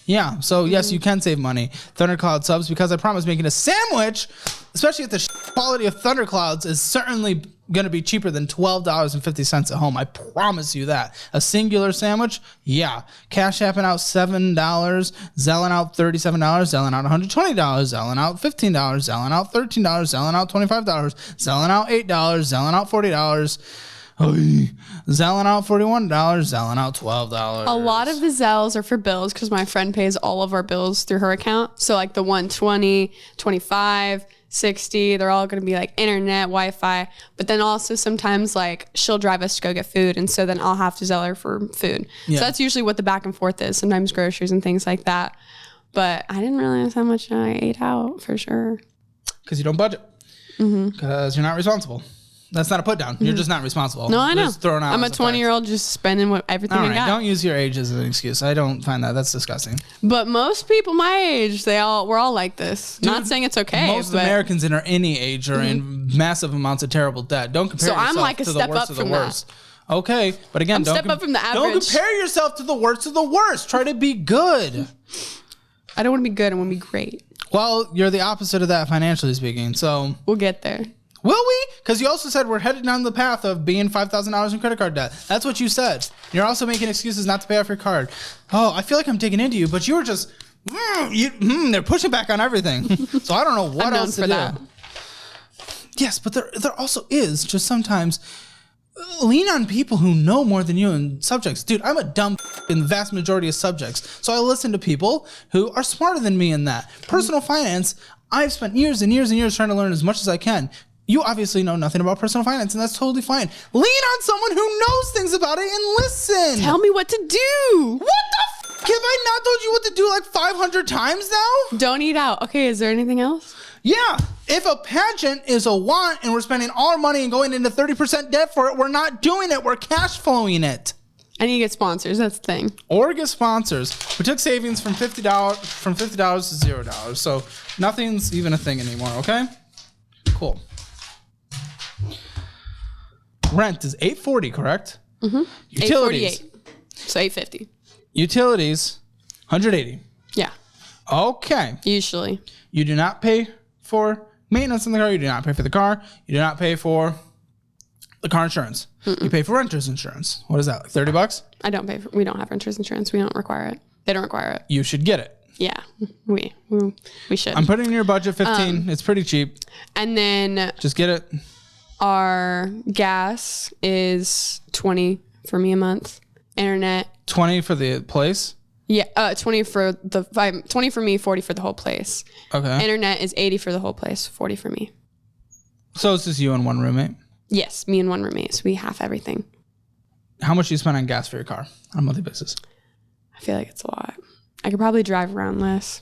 Speaker 2: Yeah, so yes, you can save money. Thundercloud subs, because I promise making a sandwich, especially at the quality of Thunderclouds, is certainly going to be cheaper than $12.50 at home. I promise you that. A singular sandwich, yeah. Cash Apping out $7, Zelling out $37, Zelling out $120, Zelling out $15, Zelling out $13, Zelling out $25, Zelling out $8, Zelling out $40. Zelling out $41, Zelling out $12.
Speaker 1: A lot of the Zells are for bills because my friend pays all of our bills through her account. So like the 120, 25, 60, they're all going to be like internet, Wi-Fi. But then also sometimes like she'll drive us to go get food. And so then I'll have to Zell her for food. Yeah. So that's usually what the back and forth is. Sometimes groceries and things like that. But I didn't realize how much I ate out for sure.
Speaker 2: Because you don't budget. Because you're not responsible. That's not a put down. You're just not responsible.
Speaker 1: No, I know.
Speaker 2: Just thrown out.
Speaker 1: I'm a 20-year-old just spending everything I got.
Speaker 2: Don't use your age as an excuse. I don't find that. That's disgusting.
Speaker 1: But most people my age, we're all like this. Dude, not saying it's okay.
Speaker 2: Most Americans in any age are in massive amounts of terrible debt. Don't compare yourself to the worst of the worst. Okay, but again, don't step up from the average. Don't compare yourself to the worst of the worst. Try to be good.
Speaker 1: I don't want to be good. I want to be great.
Speaker 2: Well, you're the opposite of that financially speaking. So
Speaker 1: we'll get there.
Speaker 2: Will we? Because you also said we're headed down the path of being $5,000 in credit card debt. That's what you said. You're also making excuses not to pay off your card. Oh, I feel like I'm digging into you, but you were just, they're pushing back on everything. So I don't know what else to do. That. Yes, but there also is just sometimes lean on people who know more than you in subjects. Dude, I'm a dumb in the vast majority of subjects. So I listen to people who are smarter than me in that. Personal finance, I've spent years and years and years trying to learn as much as I can. You obviously know nothing about personal finance, and that's totally fine. Lean on someone who knows things about it and listen.
Speaker 1: Tell me what to do.
Speaker 2: What the f***? Have I not told you what to do like 500 times now?
Speaker 1: Don't eat out. Okay, is there anything else?
Speaker 2: Yeah. If a pageant is a want and we're spending all our money and going into 30% debt for it, we're not doing it. We're cash flowing it.
Speaker 1: I need to get sponsors. That's the thing.
Speaker 2: Or get sponsors. We took savings from $50 to $0. So nothing's even a thing anymore, okay? Cool. Rent is $840, correct?
Speaker 1: Mm-hmm. Utilities. $848. So $850.
Speaker 2: Utilities, $180.
Speaker 1: Yeah.
Speaker 2: Okay.
Speaker 1: Usually.
Speaker 2: You do not pay for maintenance in the car. You do not pay for the car. You do not pay for the car insurance. Mm-mm. You pay for renter's insurance. What is that, like $30?
Speaker 1: I don't pay for, we don't have renter's insurance. We don't require it. They don't require it.
Speaker 2: You should get it.
Speaker 1: Yeah, we should.
Speaker 2: I'm putting in your budget 15. It's pretty cheap.
Speaker 1: And then
Speaker 2: just get it.
Speaker 1: Our gas is $20 for me a month. Internet.
Speaker 2: 20 for the place?
Speaker 1: Yeah, 20 for the 20 for me, 40 for the whole place.
Speaker 2: Okay.
Speaker 1: Internet is 80 for the whole place, 40 for me.
Speaker 2: So it's just you and one roommate?
Speaker 1: Yes, me and one roommate. So we half everything.
Speaker 2: How much do you spend on gas for your car on a monthly basis?
Speaker 1: I feel like it's a lot. I could probably drive around less.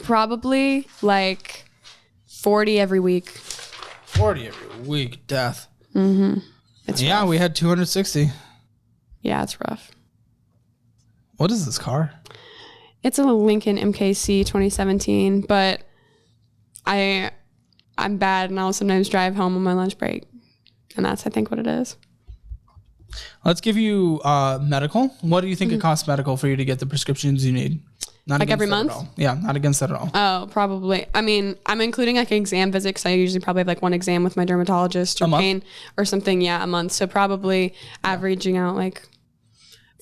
Speaker 1: Probably like 40 every week.
Speaker 2: 40 every week, death.
Speaker 1: Mm-hmm. It's rough.
Speaker 2: We had 260.
Speaker 1: Yeah, it's rough.
Speaker 2: What is this car?
Speaker 1: It's a Lincoln MKC 2017, but I'm bad and I'll sometimes drive home on my lunch break. And that's, I think, what it is.
Speaker 2: Let's give you medical. What do you think it costs medical for you to get the prescriptions you need? Not
Speaker 1: like every month?
Speaker 2: Yeah, not against that at all.
Speaker 1: Oh, probably. I mean, I'm including like exam visits. I usually probably have like one exam with my dermatologist or pain or something. Yeah, a month. So probably averaging out like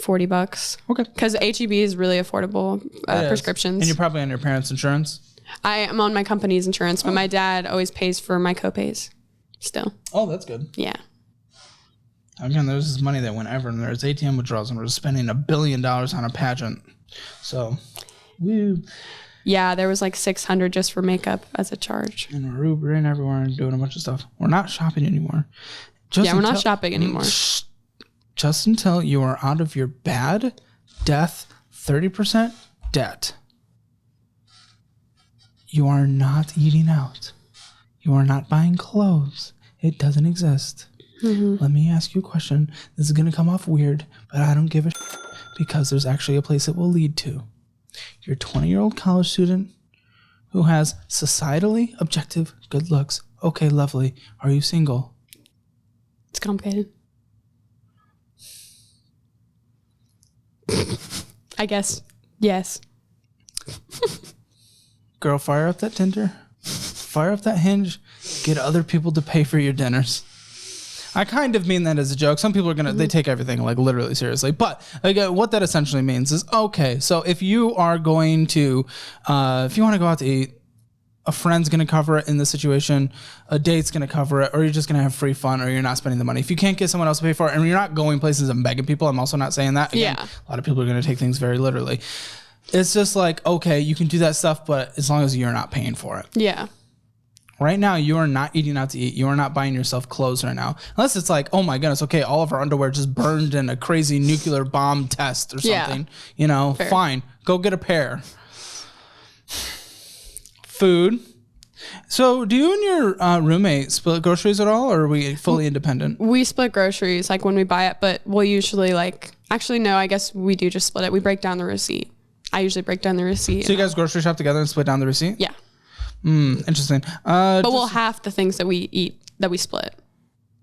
Speaker 1: $40.
Speaker 2: Okay.
Speaker 1: Because HEB is really affordable prescriptions.
Speaker 2: And you're probably on your parents' insurance?
Speaker 1: I am on my company's insurance, but my dad always pays for my copays still.
Speaker 2: Oh, that's good.
Speaker 1: Yeah.
Speaker 2: Again, there's this money that went ever, and there's ATM withdrawals, and we're spending $1 billion on a pageant. So, woo.
Speaker 1: Yeah, there was like $600 just for makeup as a charge.
Speaker 2: And we're Ubering everywhere and doing a bunch of stuff. We're not shopping anymore.
Speaker 1: We're not shopping anymore.
Speaker 2: Just until you are out of your bad, death, 30% debt. You are not eating out. You are not buying clothes. It doesn't exist. Mm-hmm. Let me ask you a question. This is going to come off weird, but I don't give a shit because there's actually a place it will lead to. You're a 20-year-old college student who has societally objective good looks. Okay, lovely. Are you single?
Speaker 1: It's complicated. I guess. Yes.
Speaker 2: Girl, fire up that Tinder. Fire up that Hinge. get other people to pay for your dinners. I kind of mean that as a joke. Some people are they take everything like literally seriously. But again, what that essentially means is, okay, so if you are going to, if you want to go out to eat, a friend's going to cover it in this situation, a date's going to cover it, or you're just going to have free fun, or you're not spending the money. If you can't get someone else to pay for it, and you're not going places and begging people, I'm also not saying that. Again, a lot of people are going to take things very literally. It's just like, okay, you can do that stuff, but as long as you're not paying for it.
Speaker 1: Yeah.
Speaker 2: Right now, you are not eating out to eat. You are not buying yourself clothes right now. Unless it's like, oh my goodness, okay, all of our underwear just burned in a crazy nuclear bomb test or something. You know, fair. Fine. Go get a pair. Food. So do you and your roommate split groceries at all, or are we fully independent?
Speaker 1: We split groceries like when we buy it, but we'll usually actually no, I guess we do just split it. We break down the receipt. I usually break down the receipt.
Speaker 2: So you guys grocery shop together and split down the receipt?
Speaker 1: Yeah.
Speaker 2: Interesting.
Speaker 1: But we'll half the things that we eat that we split.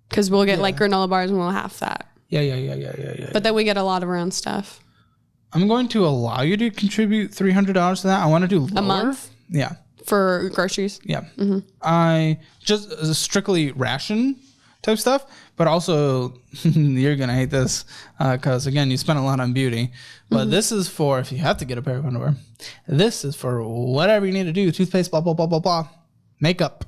Speaker 1: Because we'll get like granola bars and we'll half that.
Speaker 2: Yeah.
Speaker 1: But then we get a lot of our own stuff.
Speaker 2: I'm going to allow you to contribute $300 to that. I want to do lower.
Speaker 1: A month?
Speaker 2: Yeah.
Speaker 1: For groceries?
Speaker 2: Yeah. Mm-hmm. I just strictly ration type stuff, but also you're going to hate this because, again, you spend a lot on beauty. But this is for if you have to get a pair of underwear. This is for whatever you need to do. Toothpaste, blah, blah, blah, blah, blah. Makeup.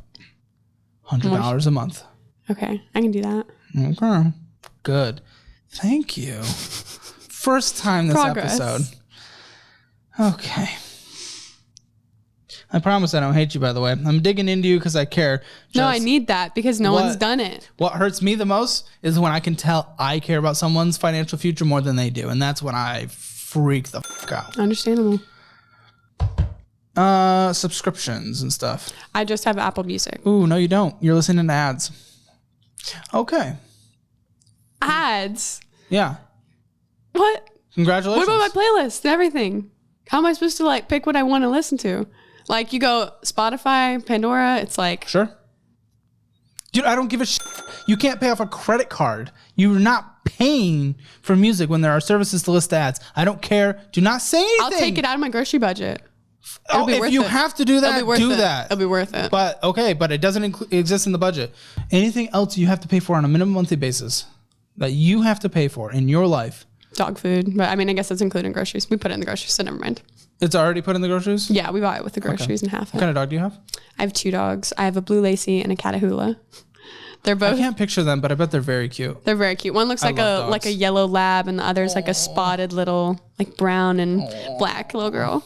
Speaker 2: $100 a month.
Speaker 1: Okay. I can do that.
Speaker 2: Okay. Good. Thank you. First time this episode. Okay. I promise I don't hate you, by the way. I'm digging into you because I care.
Speaker 1: No, I need that because no one's done it.
Speaker 2: What hurts me the most is when I can tell I care about someone's financial future more than they do. And that's when I freak the fuck out.
Speaker 1: Understandable.
Speaker 2: Subscriptions and stuff.
Speaker 1: I just have Apple Music.
Speaker 2: Ooh, no, you don't. You're listening to ads. Okay.
Speaker 1: Ads?
Speaker 2: Yeah.
Speaker 1: What?
Speaker 2: Congratulations.
Speaker 1: What about my playlist and everything? How am I supposed to pick what I want to listen to? Like you go Spotify, Pandora, it's like...
Speaker 2: Sure. Dude, I don't give a shit. You can't pay off a credit card. You're not paying for music when there are services to list ads. I don't care. Do not say anything.
Speaker 1: I'll take it out of my grocery budget.
Speaker 2: If you have to do that, do that.
Speaker 1: It'll be worth it.
Speaker 2: But it doesn't exist in the budget. Anything else you have to pay for on a minimum monthly basis that you have to pay for in your life?
Speaker 1: Dog food. But I mean, I guess that's including groceries. We put it in the groceries, so never mind.
Speaker 2: It's already put in the groceries?
Speaker 1: Yeah, we buy it with the groceries and half.
Speaker 2: What kind of dog do you have?
Speaker 1: I have 2 dogs. I have a blue Lacey and a Catahoula. They're both...
Speaker 2: I can't picture them, but I bet they're very cute.
Speaker 1: They're very cute. One looks like a yellow lab, and the other is like a spotted little, brown and black little girl.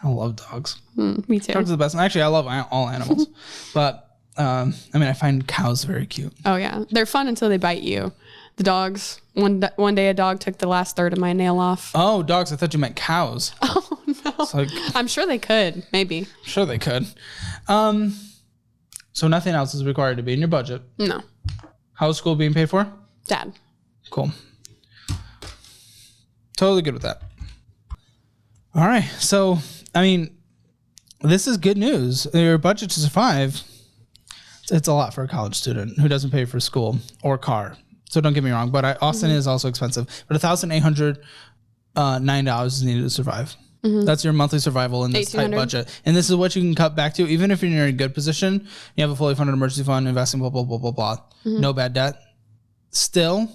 Speaker 2: I love dogs.
Speaker 1: Me too.
Speaker 2: Dogs are the best. And actually, I love all animals. But, I find cows very cute.
Speaker 1: Oh, yeah. They're fun until they bite you. The dogs. One day a dog took the last third of my nail off.
Speaker 2: Oh, dogs. I thought you meant cows.
Speaker 1: Oh, no. I'm sure they could. Maybe.
Speaker 2: I'm sure they could. So nothing else is required to be in your budget?
Speaker 1: No.
Speaker 2: How's school being paid for?
Speaker 1: Dad.
Speaker 2: Cool. Totally good with that. All right. So, this is good news. Your budget to survive, it's a lot for a college student who doesn't pay for school or car. So don't get me wrong, but Austin is also expensive. But $1,809 is needed to survive. Mm-hmm. That's your monthly survival in this tight budget. And this is what you can cut back to. Even if you're in a good position, you have a fully funded emergency fund, investing, blah, blah, blah, blah, blah. Mm-hmm. No bad debt. Still,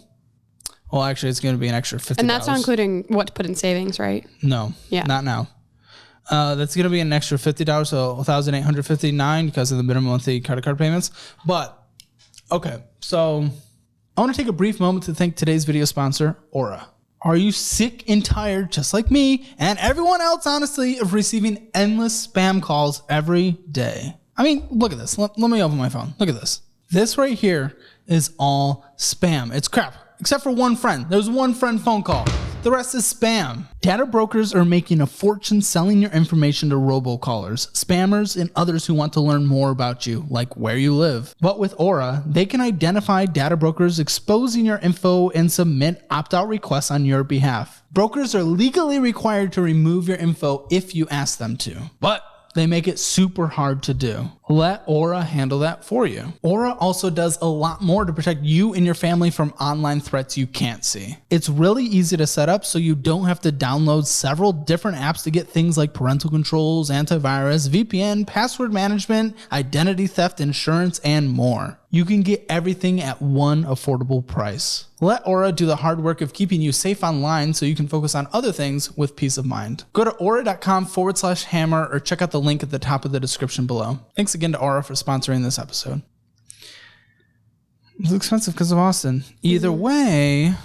Speaker 2: well, actually, it's going to be an extra $50.
Speaker 1: And that's not including what to put in savings, right?
Speaker 2: No. Yeah. Not now. That's going to be an extra $50, so $1,859 because of the minimum monthly credit card payments. But, okay, so I want to take a brief moment to thank today's video sponsor, Aura. Are you sick and tired, just like me, and everyone else, honestly, of receiving endless spam calls every day? Look at this. Let me open my phone. Look at this. This right here is all spam. It's crap. Except for one friend. There's one friend phone call. The rest is spam. Data brokers are making a fortune selling your information to robocallers, spammers, and others who want to learn more about you, like where you live. But with Aura, they can identify data brokers exposing your info and submit opt-out requests on your behalf. Brokers are legally required to remove your info if you ask them to. But they make it super hard to do. Let Aura handle that for you. Aura also does a lot more to protect you and your family from online threats you can't see. It's really easy to set up so you don't have to download several different apps to get things like parental controls, antivirus, VPN, password management, identity theft, insurance, and more. You can get everything at one affordable price. Let Aura do the hard work of keeping you safe online so you can focus on other things with peace of mind. Go to aura.com/hammer or check out the link at the top of the description below. Thanks again to Aura for sponsoring this episode. It's expensive because of Austin. Either way,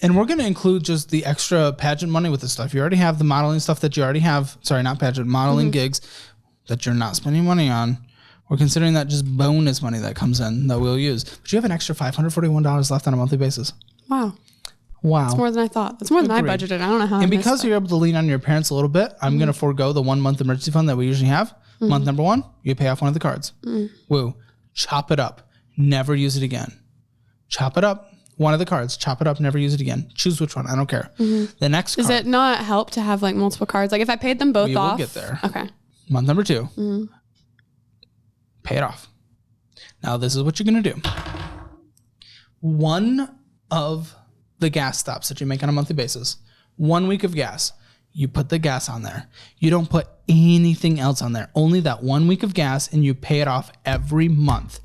Speaker 2: and we're going to include just the extra pageant money with this stuff. You already have the modeling stuff that you already have. Sorry, not pageant, modeling gigs that you're not spending money on. We're considering that just bonus money that comes in that we'll use. But you have an extra $541 left on a monthly basis.
Speaker 1: Wow.
Speaker 2: That's
Speaker 1: more than I thought. That's more than I budgeted. I don't know how.
Speaker 2: And because you're able to lean on your parents a little bit, I'm going to forego the 1 month emergency fund that we usually have. Month number 1, you pay off one of the cards. Woo. Chop it up. Never use it again. Chop it up. One of the cards. Chop it up. Never use it again. Choose which one. I don't care. The next card.
Speaker 1: Does it not help to have like multiple cards? Like if I paid them both off.
Speaker 2: We'll get there.
Speaker 1: Okay.
Speaker 2: Month number 2. Pay it off. Now this is what you're going to do. One of the gas stops that you make on a monthly basis, 1 week of gas, you put the gas on there. You don't put anything else on there. Only that 1 week of gas, and you pay it off every month.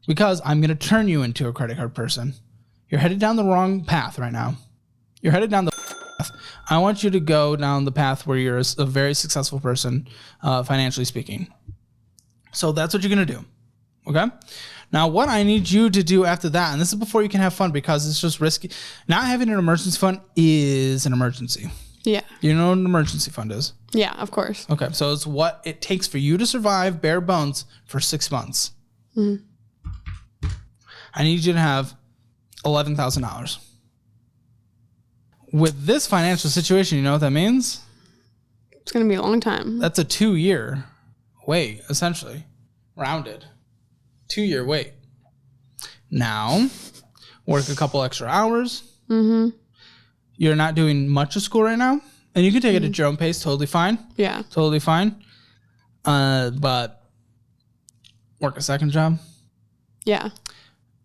Speaker 2: Because I'm going to turn you into a credit card person. You're headed down the wrong path right now. You're headed down the path. I want you to go down the path where you're a very successful person, financially speaking. So that's what you're going to do. Okay. Now, what I need you to do after that, and this is before you can have fun because it's just risky. Not having an emergency fund is an emergency.
Speaker 1: Yeah.
Speaker 2: You know what an emergency fund is?
Speaker 1: Yeah, of course.
Speaker 2: Okay. So it's what it takes for you to survive bare bones for 6 months. I need you to have $11,000. With this financial situation, you know what that means?
Speaker 1: It's going to be a long time.
Speaker 2: That's a 2-year wait, essentially. Rounded. 2-year wait. Now, work a couple extra hours. You're not doing much of school right now. And you can take it at your own pace. Totally fine.
Speaker 1: Yeah.
Speaker 2: Totally fine. But work a second job.
Speaker 1: Yeah.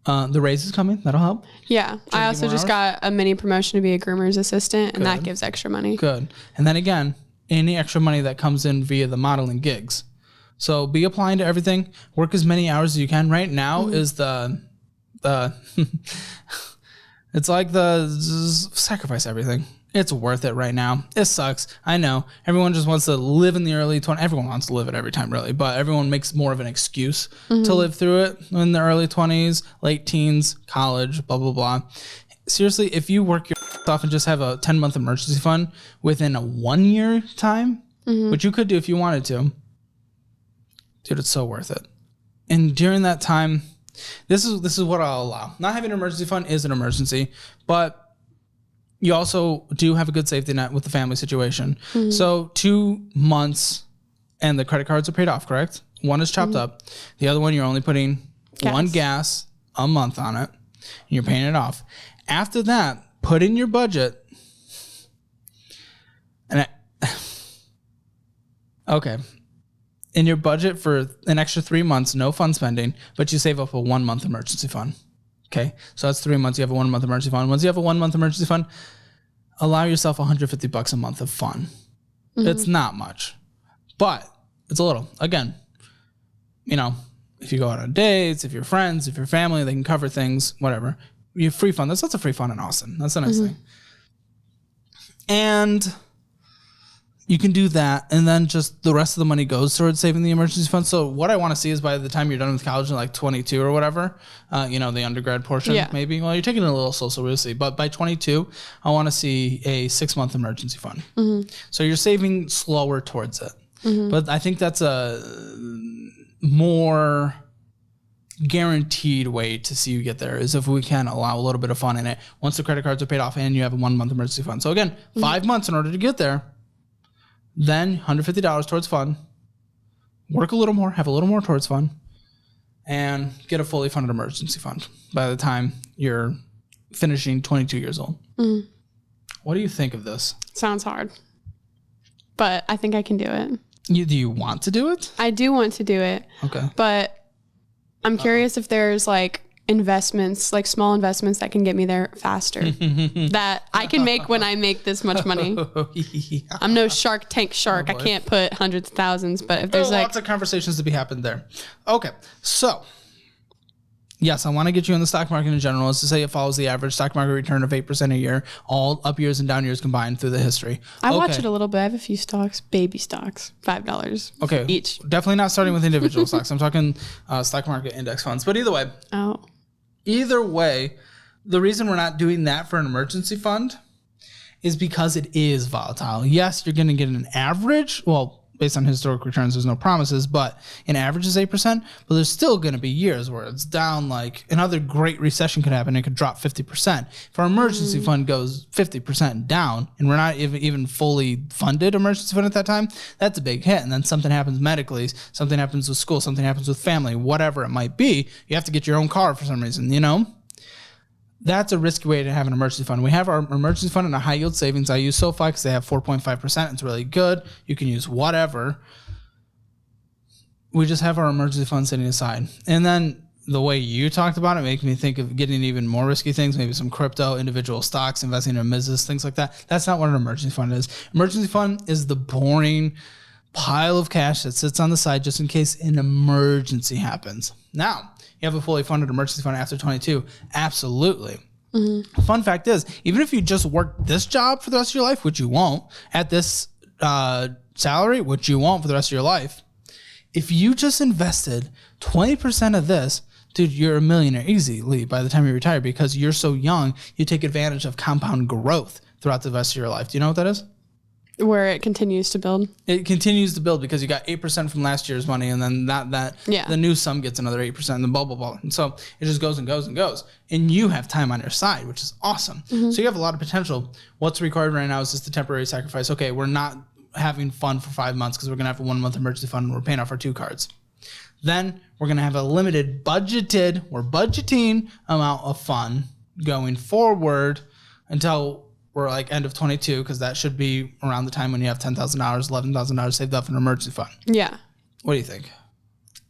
Speaker 2: The raise is coming. That'll help.
Speaker 1: Yeah. I also just got a mini promotion to be a groomer's assistant, and that gives extra money.
Speaker 2: Good. And then again, any extra money that comes in via the modeling gigs. So be applying to everything. Work as many hours as you can. Right now is the it's like the sacrifice everything. It's worth it right now. It sucks. I know. Everyone just wants to live in the early 20s. Everyone wants to live it every time, really. But everyone makes more of an excuse to live through it in the early 20s, late teens, college, blah, blah, blah. Seriously, if you work your off and just have a 10-month emergency fund within a 1-year time, which you could do if you wanted to, dude, it's so worth it. And during that time, this is what I'll allow. Not having an emergency fund is an emergency, but you also do have a good safety net with the family situation. So 2 months and the credit cards are paid off, correct? One is chopped up. The other one, you're only putting one gas a month on it. And you're paying it off. After that, put in your budget. And okay. In your budget for an extra 3 months, no fun spending, but you save up a 1 month emergency fund. Okay. So that's 3 months. You have a 1 month emergency fund. Once you have a 1 month emergency fund, allow yourself $150 a month of fun. It's not much, but it's a little. Again, you know, if you go out on dates, if you're friends, if you're family, they can cover things, whatever. You have free fun. There's lots of free fun in Austin. That's a nice thing. And you can do that, and then just the rest of the money goes towards saving the emergency fund. So what I want to see is by the time you're done with college in like 22 or whatever, you know, the undergrad portion, maybe. Well, you're taking it a little slow, so we'll see. But by 22, I want to see a 6-month emergency fund. So you're saving slower towards it. But I think that's a more guaranteed way to see you get there is if we can allow a little bit of fun in it once the credit cards are paid off and you have a 1 month emergency fund. So again, 5 months in order to get there. Then $150 towards fun, work a little more, have a little more towards fun, and get a fully funded emergency fund by the time you're finishing 22 years old. What do you think of this?
Speaker 1: Sounds hard, but I think I can do it.
Speaker 2: Do you want to do it?
Speaker 1: I do want to do it.
Speaker 2: Okay.
Speaker 1: But I'm curious if there's like investments, like small investments that can get me there faster that I can make when I make this much money.
Speaker 2: Yeah.
Speaker 1: I'm no Shark Tank shark. I can't put hundreds of thousands, but if there's like
Speaker 2: lots of conversations to be happened there. Okay. So yes, I want to get you in the stock market in general. Is to say it follows the average stock market return of 8% a year, all up years and down years combined through the history.
Speaker 1: I watch it a little bit. I have a few stocks, baby stocks, $5 each.
Speaker 2: Definitely not starting with individual stocks. I'm talking stock market index funds. But either way, the reason we're not doing that for an emergency fund is because it is volatile. Yes, you're going to get an average. Well, based on historic returns, there's no promises, but an average is 8%, but there's still going to be years where it's down. Like another great recession could happen. It could drop 50%. If our emergency fund goes 50% down and we're not even fully funded emergency fund at that time, that's a big hit. And then something happens medically, something happens with school, something happens with family, whatever it might be. You have to get your own car for some reason, you know? That's a risky way to have an emergency fund. We have our emergency fund and a high yield savings. I use SoFi because they have 4.5%. It's really good. You can use whatever. We just have our emergency fund sitting aside. And then the way you talked about it makes me think of getting even more risky things, maybe some crypto, individual stocks, investing in a business, things like that. That's not what an emergency fund is. Emergency fund is the boring pile of cash that sits on the side just in case an emergency happens. Now, you have a fully funded emergency fund after 22. Absolutely. Mm-hmm. Fun fact is, even if you just work this job for the rest of your life, which you won't, at this salary, which you won't for the rest of your life, if you just invested 20% of this, dude, you're a millionaire easily by the time you retire because you're so young, you take advantage of compound growth throughout the rest of your life. Do you know what that is?
Speaker 1: Where it continues to build.
Speaker 2: It continues to build because you got 8% from last year's money, and then the new sum gets another 8%, and blah, blah, blah. And so it just goes and goes and goes. And you have time on your side, which is awesome. Mm-hmm. So you have a lot of potential. What's required right now is just a temporary sacrifice. Okay, we're not having fun for 5 months because we're going to have a 1 month emergency fund and we're paying off our 2 cards. Then we're going to have a limited budgeting amount of fun going forward until we're like end of 22, because that should be around the time when you have $10,000, $11,000 saved up in an emergency fund. Yeah. What do you think?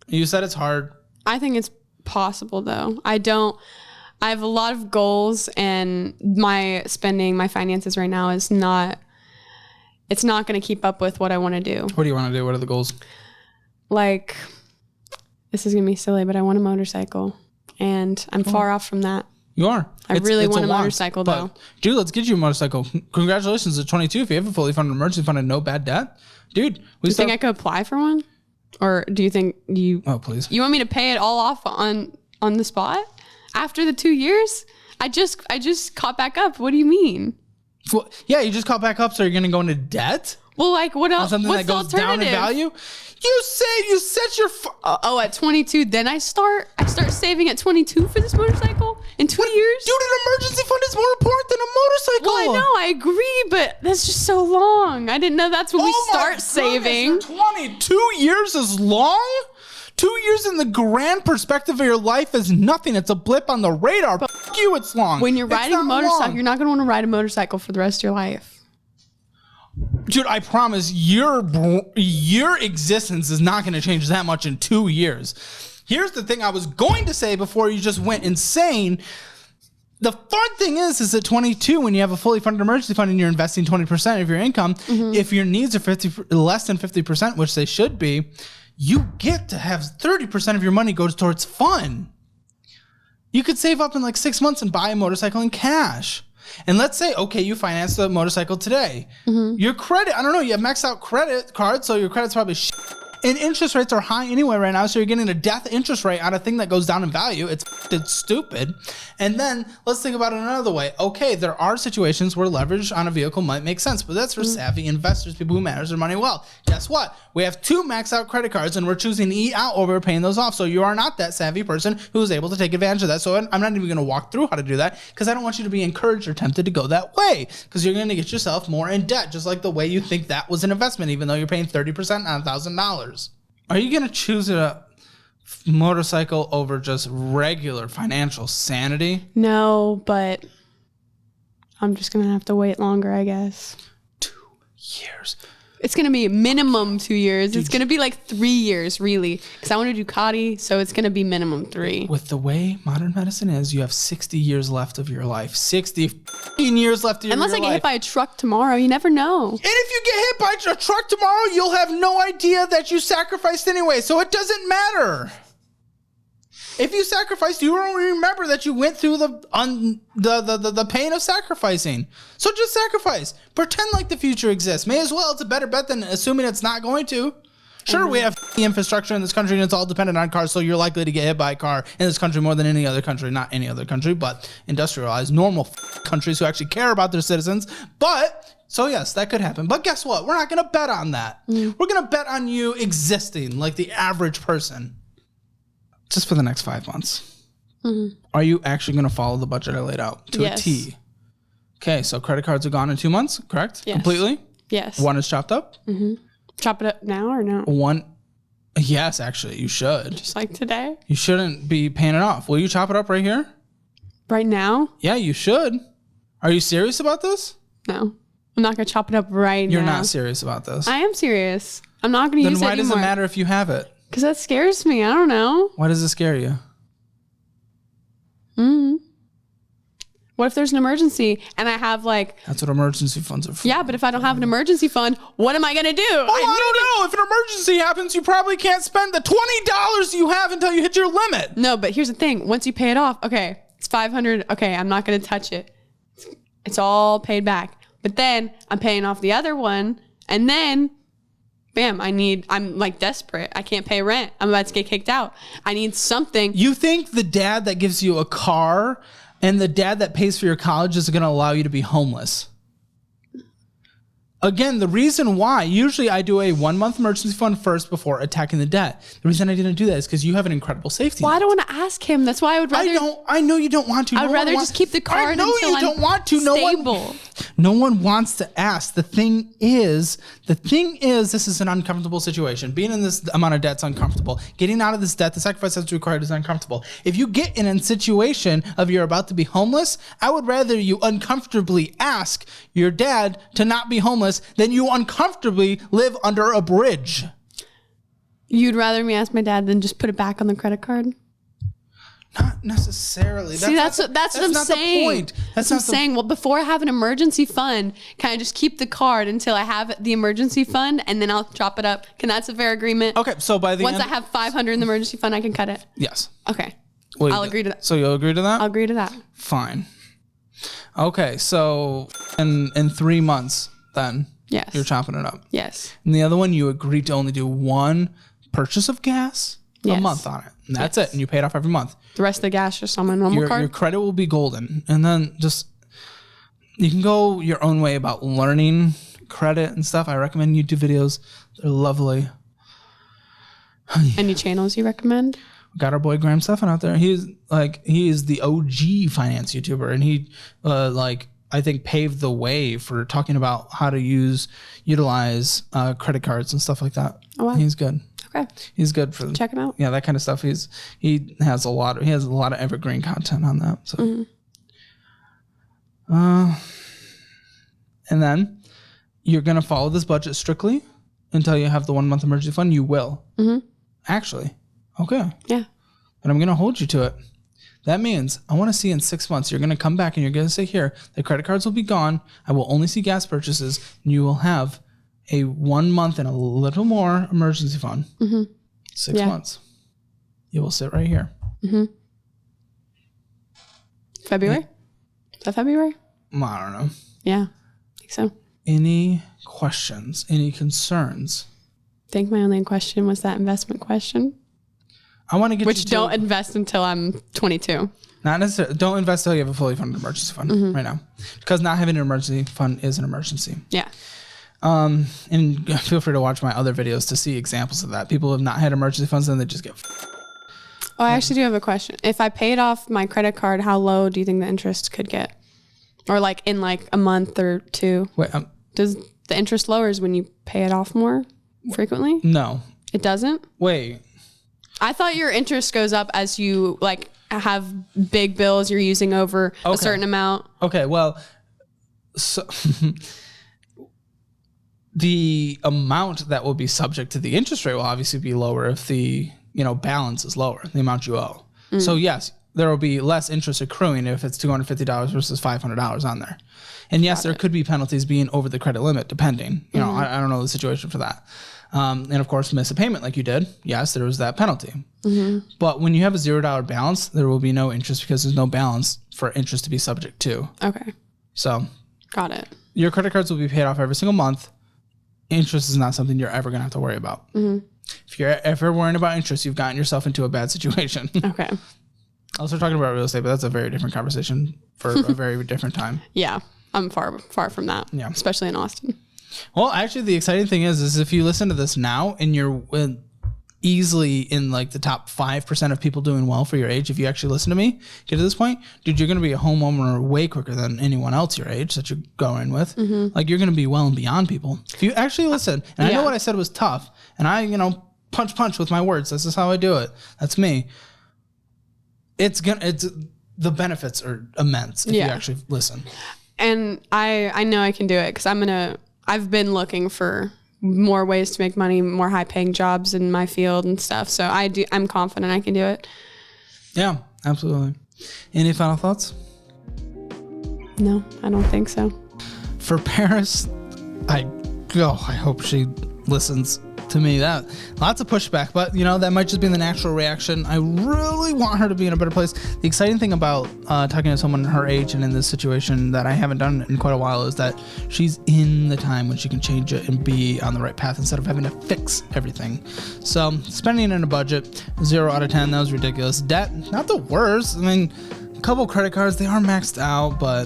Speaker 2: You said it's hard.
Speaker 1: I think it's possible though. I have a lot of goals, and my finances right now it's not going to keep up with what I want to do.
Speaker 2: What do you want to do? What are the goals?
Speaker 1: Like, this is going to be silly, but I want a motorcycle, and I'm far off from that.
Speaker 2: You are.
Speaker 1: I really want a motorcycle, though.
Speaker 2: Dude, let's get you a motorcycle. Congratulations at 22. If you have a fully funded emergency fund and no bad debt, dude.
Speaker 1: Do you think I could apply for one? Or do you think you...
Speaker 2: Oh, please.
Speaker 1: You want me to pay it all off on the spot? After the 2 years? I just caught back up. What do you mean?
Speaker 2: Well, yeah, you just caught back up, so you're going to go into debt?
Speaker 1: Well, like, what else?
Speaker 2: Something
Speaker 1: What's
Speaker 2: that goes down in value? You set your...
Speaker 1: at 22, then I start saving at 22 for this motorcycle in 2 years?
Speaker 2: Dude, an emergency fund is more important than a motorcycle.
Speaker 1: Well, I know, I agree, but that's just so long. I didn't know that's when we start saving.
Speaker 2: 22 years is long? 2 years in the grand perspective of your life is nothing. It's a blip on the radar. But you, it's long.
Speaker 1: When you're riding a motorcycle, you're not going to want to ride a motorcycle for the rest of your life.
Speaker 2: Dude, I promise your existence is not going to change that much in 2 years. Here's the thing I was going to say before you just went insane. The fun thing is at 22, when you have a fully funded emergency fund and you're investing 20% of your income, if your needs are less than 50%, which they should be, you get to have 30% of your money go towards fun. You could save up in like 6 months and buy a motorcycle in cash. And let's say, okay, you finance the motorcycle today. Your credit, I don't know, you have maxed out credit cards, so your credit's probably and interest rates are high anyway right now, so you're getting a death interest rate on a thing that goes down in value. It's stupid. And then let's think about it another way. Okay, there are situations where leverage on a vehicle might make sense, but that's for savvy investors, people who manage their money well. Guess what? We have 2 max out credit cards, and we're choosing to eat out over paying those off. So you are not that savvy person who is able to take advantage of that. So I'm not even going to walk through how to do that, because I don't want you to be encouraged or tempted to go that way, because you're going to get yourself more in debt, just like the way you think that was an investment, even though you're paying 30% on $1,000. Are you going to choose a motorcycle over just regular financial sanity?
Speaker 1: No, but I'm just going to have to wait longer, I guess.
Speaker 2: 2 years.
Speaker 1: It's going to be minimum 2 years. It's going to be like 3 years, really. Because I want to do Ducati, so it's going to be minimum 3.
Speaker 2: With the way modern medicine is, you have 60 years left of your life. 60 years left of your life.
Speaker 1: Unless I get hit by a truck tomorrow, you never know.
Speaker 2: And if you get hit by a truck tomorrow, you'll have no idea that you sacrificed anyway, so it doesn't matter. If you sacrificed, you won't remember that you went through the pain of sacrificing. So just sacrifice. Pretend like the future exists. May as well. It's a better bet than assuming it's not going to. Sure, we have the infrastructure in this country, and it's all dependent on cars, so you're likely to get hit by a car in this country more than any other country. Not any other country, but industrialized, normal countries who actually care about their citizens. But, so yes, that could happen. But guess what? We're not going to bet on that. We're going to bet on you existing like the average person. Just for the next 5 months. Are you actually going to follow the budget I laid out to a T? Okay, so credit cards are gone in 2 months, correct?
Speaker 1: Yes.
Speaker 2: Completely?
Speaker 1: Yes.
Speaker 2: One is chopped up?
Speaker 1: Chop it up now or no?
Speaker 2: One, yes, actually, you should.
Speaker 1: Just like today?
Speaker 2: You shouldn't be paying it off. Will you chop it up right here?
Speaker 1: Right now?
Speaker 2: Yeah, you should. Are you serious about this?
Speaker 1: No. I'm not going to chop it up right now.
Speaker 2: You're not serious about this.
Speaker 1: I am serious. I'm not going to use it anymore.
Speaker 2: Then why does it matter if you have it?
Speaker 1: Because that scares me. I don't know.
Speaker 2: Why does it scare you?
Speaker 1: What if there's an emergency and I have like...
Speaker 2: That's what emergency funds are for.
Speaker 1: Yeah, but if I don't have an emergency fund, what am I going to do?
Speaker 2: Well, I don't know. If an emergency happens, you probably can't spend the $20 you have until you hit your limit.
Speaker 1: No, but here's the thing. Once you pay it off, okay, it's $500. Okay, I'm not going to touch it. It's all paid back. But then I'm paying off the other one and then... Bam, I'm like desperate. I can't pay rent. I'm about to get kicked out. I need something.
Speaker 2: You think the dad that gives you a car and the dad that pays for your college is going to allow you to be homeless? Again, the reason why, usually I do a 1 month emergency fund first before attacking the debt. The reason I didn't do that is because you have an incredible safety
Speaker 1: net. Well, I don't want to ask him. That's why I would rather.
Speaker 2: I know you don't want to.
Speaker 1: I would rather just keep the card until I'm stable.
Speaker 2: No one wants to ask. The thing is, this is an uncomfortable situation. Being in this amount of debt is uncomfortable. Getting out of this debt, the sacrifice that's required is uncomfortable. If you get in a situation of you're about to be homeless, I would rather you uncomfortably ask your dad to not be homeless than you uncomfortably live under a bridge.
Speaker 1: You'd rather me ask my dad than just put it back on the credit card?
Speaker 2: Not necessarily.
Speaker 1: See, that's what I'm saying.
Speaker 2: The point. That's
Speaker 1: what I'm saying. Well, before I have an emergency fund, can I just keep the card until I have the emergency fund and then I'll chop it up? That's a fair agreement?
Speaker 2: Okay, so by the
Speaker 1: Once I have 500 in the emergency fund, I can cut it?
Speaker 2: Yes.
Speaker 1: Okay. I'll agree to that.
Speaker 2: So you'll agree to that?
Speaker 1: I'll agree to that.
Speaker 2: Fine. Okay, so in 3 months then,
Speaker 1: yes,
Speaker 2: you're chopping it up.
Speaker 1: Yes.
Speaker 2: And the other one, you agreed to only do one purchase of gas a month on it. And that's it. And you pay it off every month.
Speaker 1: The rest of the gas just on my normal card?
Speaker 2: Your credit will be golden. And then just, you can go your own way about learning credit and stuff. I recommend YouTube videos. They're lovely.
Speaker 1: Any channels you recommend?
Speaker 2: Got our boy Graham Stephan out there. He is the OG finance YouTuber, and he I think paved the way for talking about how to utilize credit cards and stuff like that.
Speaker 1: Oh wow.
Speaker 2: He's good.
Speaker 1: Okay.
Speaker 2: He's good for
Speaker 1: check him out.
Speaker 2: Yeah, that kind of stuff. He has a lot of evergreen content on that. So and then you're gonna follow this budget strictly until you have the 1 month emergency fund. You will. Actually. Okay.
Speaker 1: Yeah.
Speaker 2: And I'm going to hold you to it. That means I want to see in 6 months, you're going to come back and you're going to say, here, the credit cards will be gone. I will only see gas purchases. And you will have a 1 month and a little more emergency fund. 6 months. You will sit right here.
Speaker 1: February? Is that February?
Speaker 2: I don't know.
Speaker 1: Yeah, I think so.
Speaker 2: Any questions? Any concerns?
Speaker 1: I think my only question was that investment question.
Speaker 2: I want to get
Speaker 1: Which don't invest until I'm 22.
Speaker 2: Not necessarily. Don't invest until you have a fully funded emergency fund right now. Because not having an emergency fund is an emergency.
Speaker 1: Yeah.
Speaker 2: And feel free to watch my other videos to see examples of that. People have not had emergency funds and they just get...
Speaker 1: Oh, I actually do have a question. If I paid off my credit card, how low do you think the interest could get? Or like in like a month or two?
Speaker 2: Wait,
Speaker 1: does the interest lowers when you pay it off more frequently?
Speaker 2: No.
Speaker 1: It doesn't?
Speaker 2: Wait.
Speaker 1: I thought your interest goes up as you like have big bills you're using over a certain amount.
Speaker 2: Okay, well, so the amount that will be subject to the interest rate will obviously be lower if the, balance is lower, the amount you owe. So yes, there will be less interest accruing if it's $250 versus $500 on there. And yes, there could be penalties being over the credit limit, depending. I don't know the situation for that. And of course, miss a payment like you did. Yes, there was that penalty. But when you have a $0 balance, there will be no interest because there's no balance for interest to be subject to.
Speaker 1: Okay.
Speaker 2: So.
Speaker 1: Got it.
Speaker 2: Your credit cards will be paid off every single month. Interest is not something you're ever going to have to worry about. If you're ever worrying about interest, you've gotten yourself into a bad situation.
Speaker 1: Okay.
Speaker 2: Also talking about real estate, but that's a very different conversation for a very different time.
Speaker 1: Yeah, I'm far from that. Yeah, especially in Austin.
Speaker 2: Well, actually, the exciting thing is if you listen to this now and you're easily in like the top 5% of people doing well for your age, if you actually listen to me, get to this point, dude, you're going to be a homeowner way quicker than anyone else your age that you're going with. Like you're going to be well and beyond people. If you actually listen, and I know what I said was tough, and I, punch with my words. This is how I do it. That's me. The benefits are immense if you actually listen.
Speaker 1: And I know I can do it because I've been looking for more ways to make money, more high paying jobs in my field and stuff. So I'm confident I can do it.
Speaker 2: Yeah, absolutely. Any final thoughts?
Speaker 1: No, I don't think so.
Speaker 2: For Paris, I hope she listens to me. That lots of pushback, but that might just be the natural reaction. I really want her to be in a better place. The exciting thing about talking to someone her age and in this situation that I haven't done in quite a while is that she's in the time when she can change it and be on the right path instead of having to fix everything. So spending in a budget, 0 out of 10, that was ridiculous. Debt, not the worst. I mean, a couple credit cards, they are maxed out, but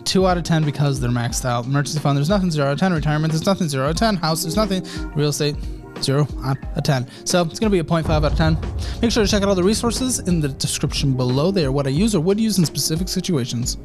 Speaker 2: 2 out of 10 because they're maxed out. Emergency fund, there's nothing 0 out of 10. Retirement, there's nothing 0 out of 10. House, there's nothing. Real estate, 0 out of 10. So it's going to be a 0.5 out of 10. Make sure to check out all the resources in the description below. They are what I use or would use in specific situations.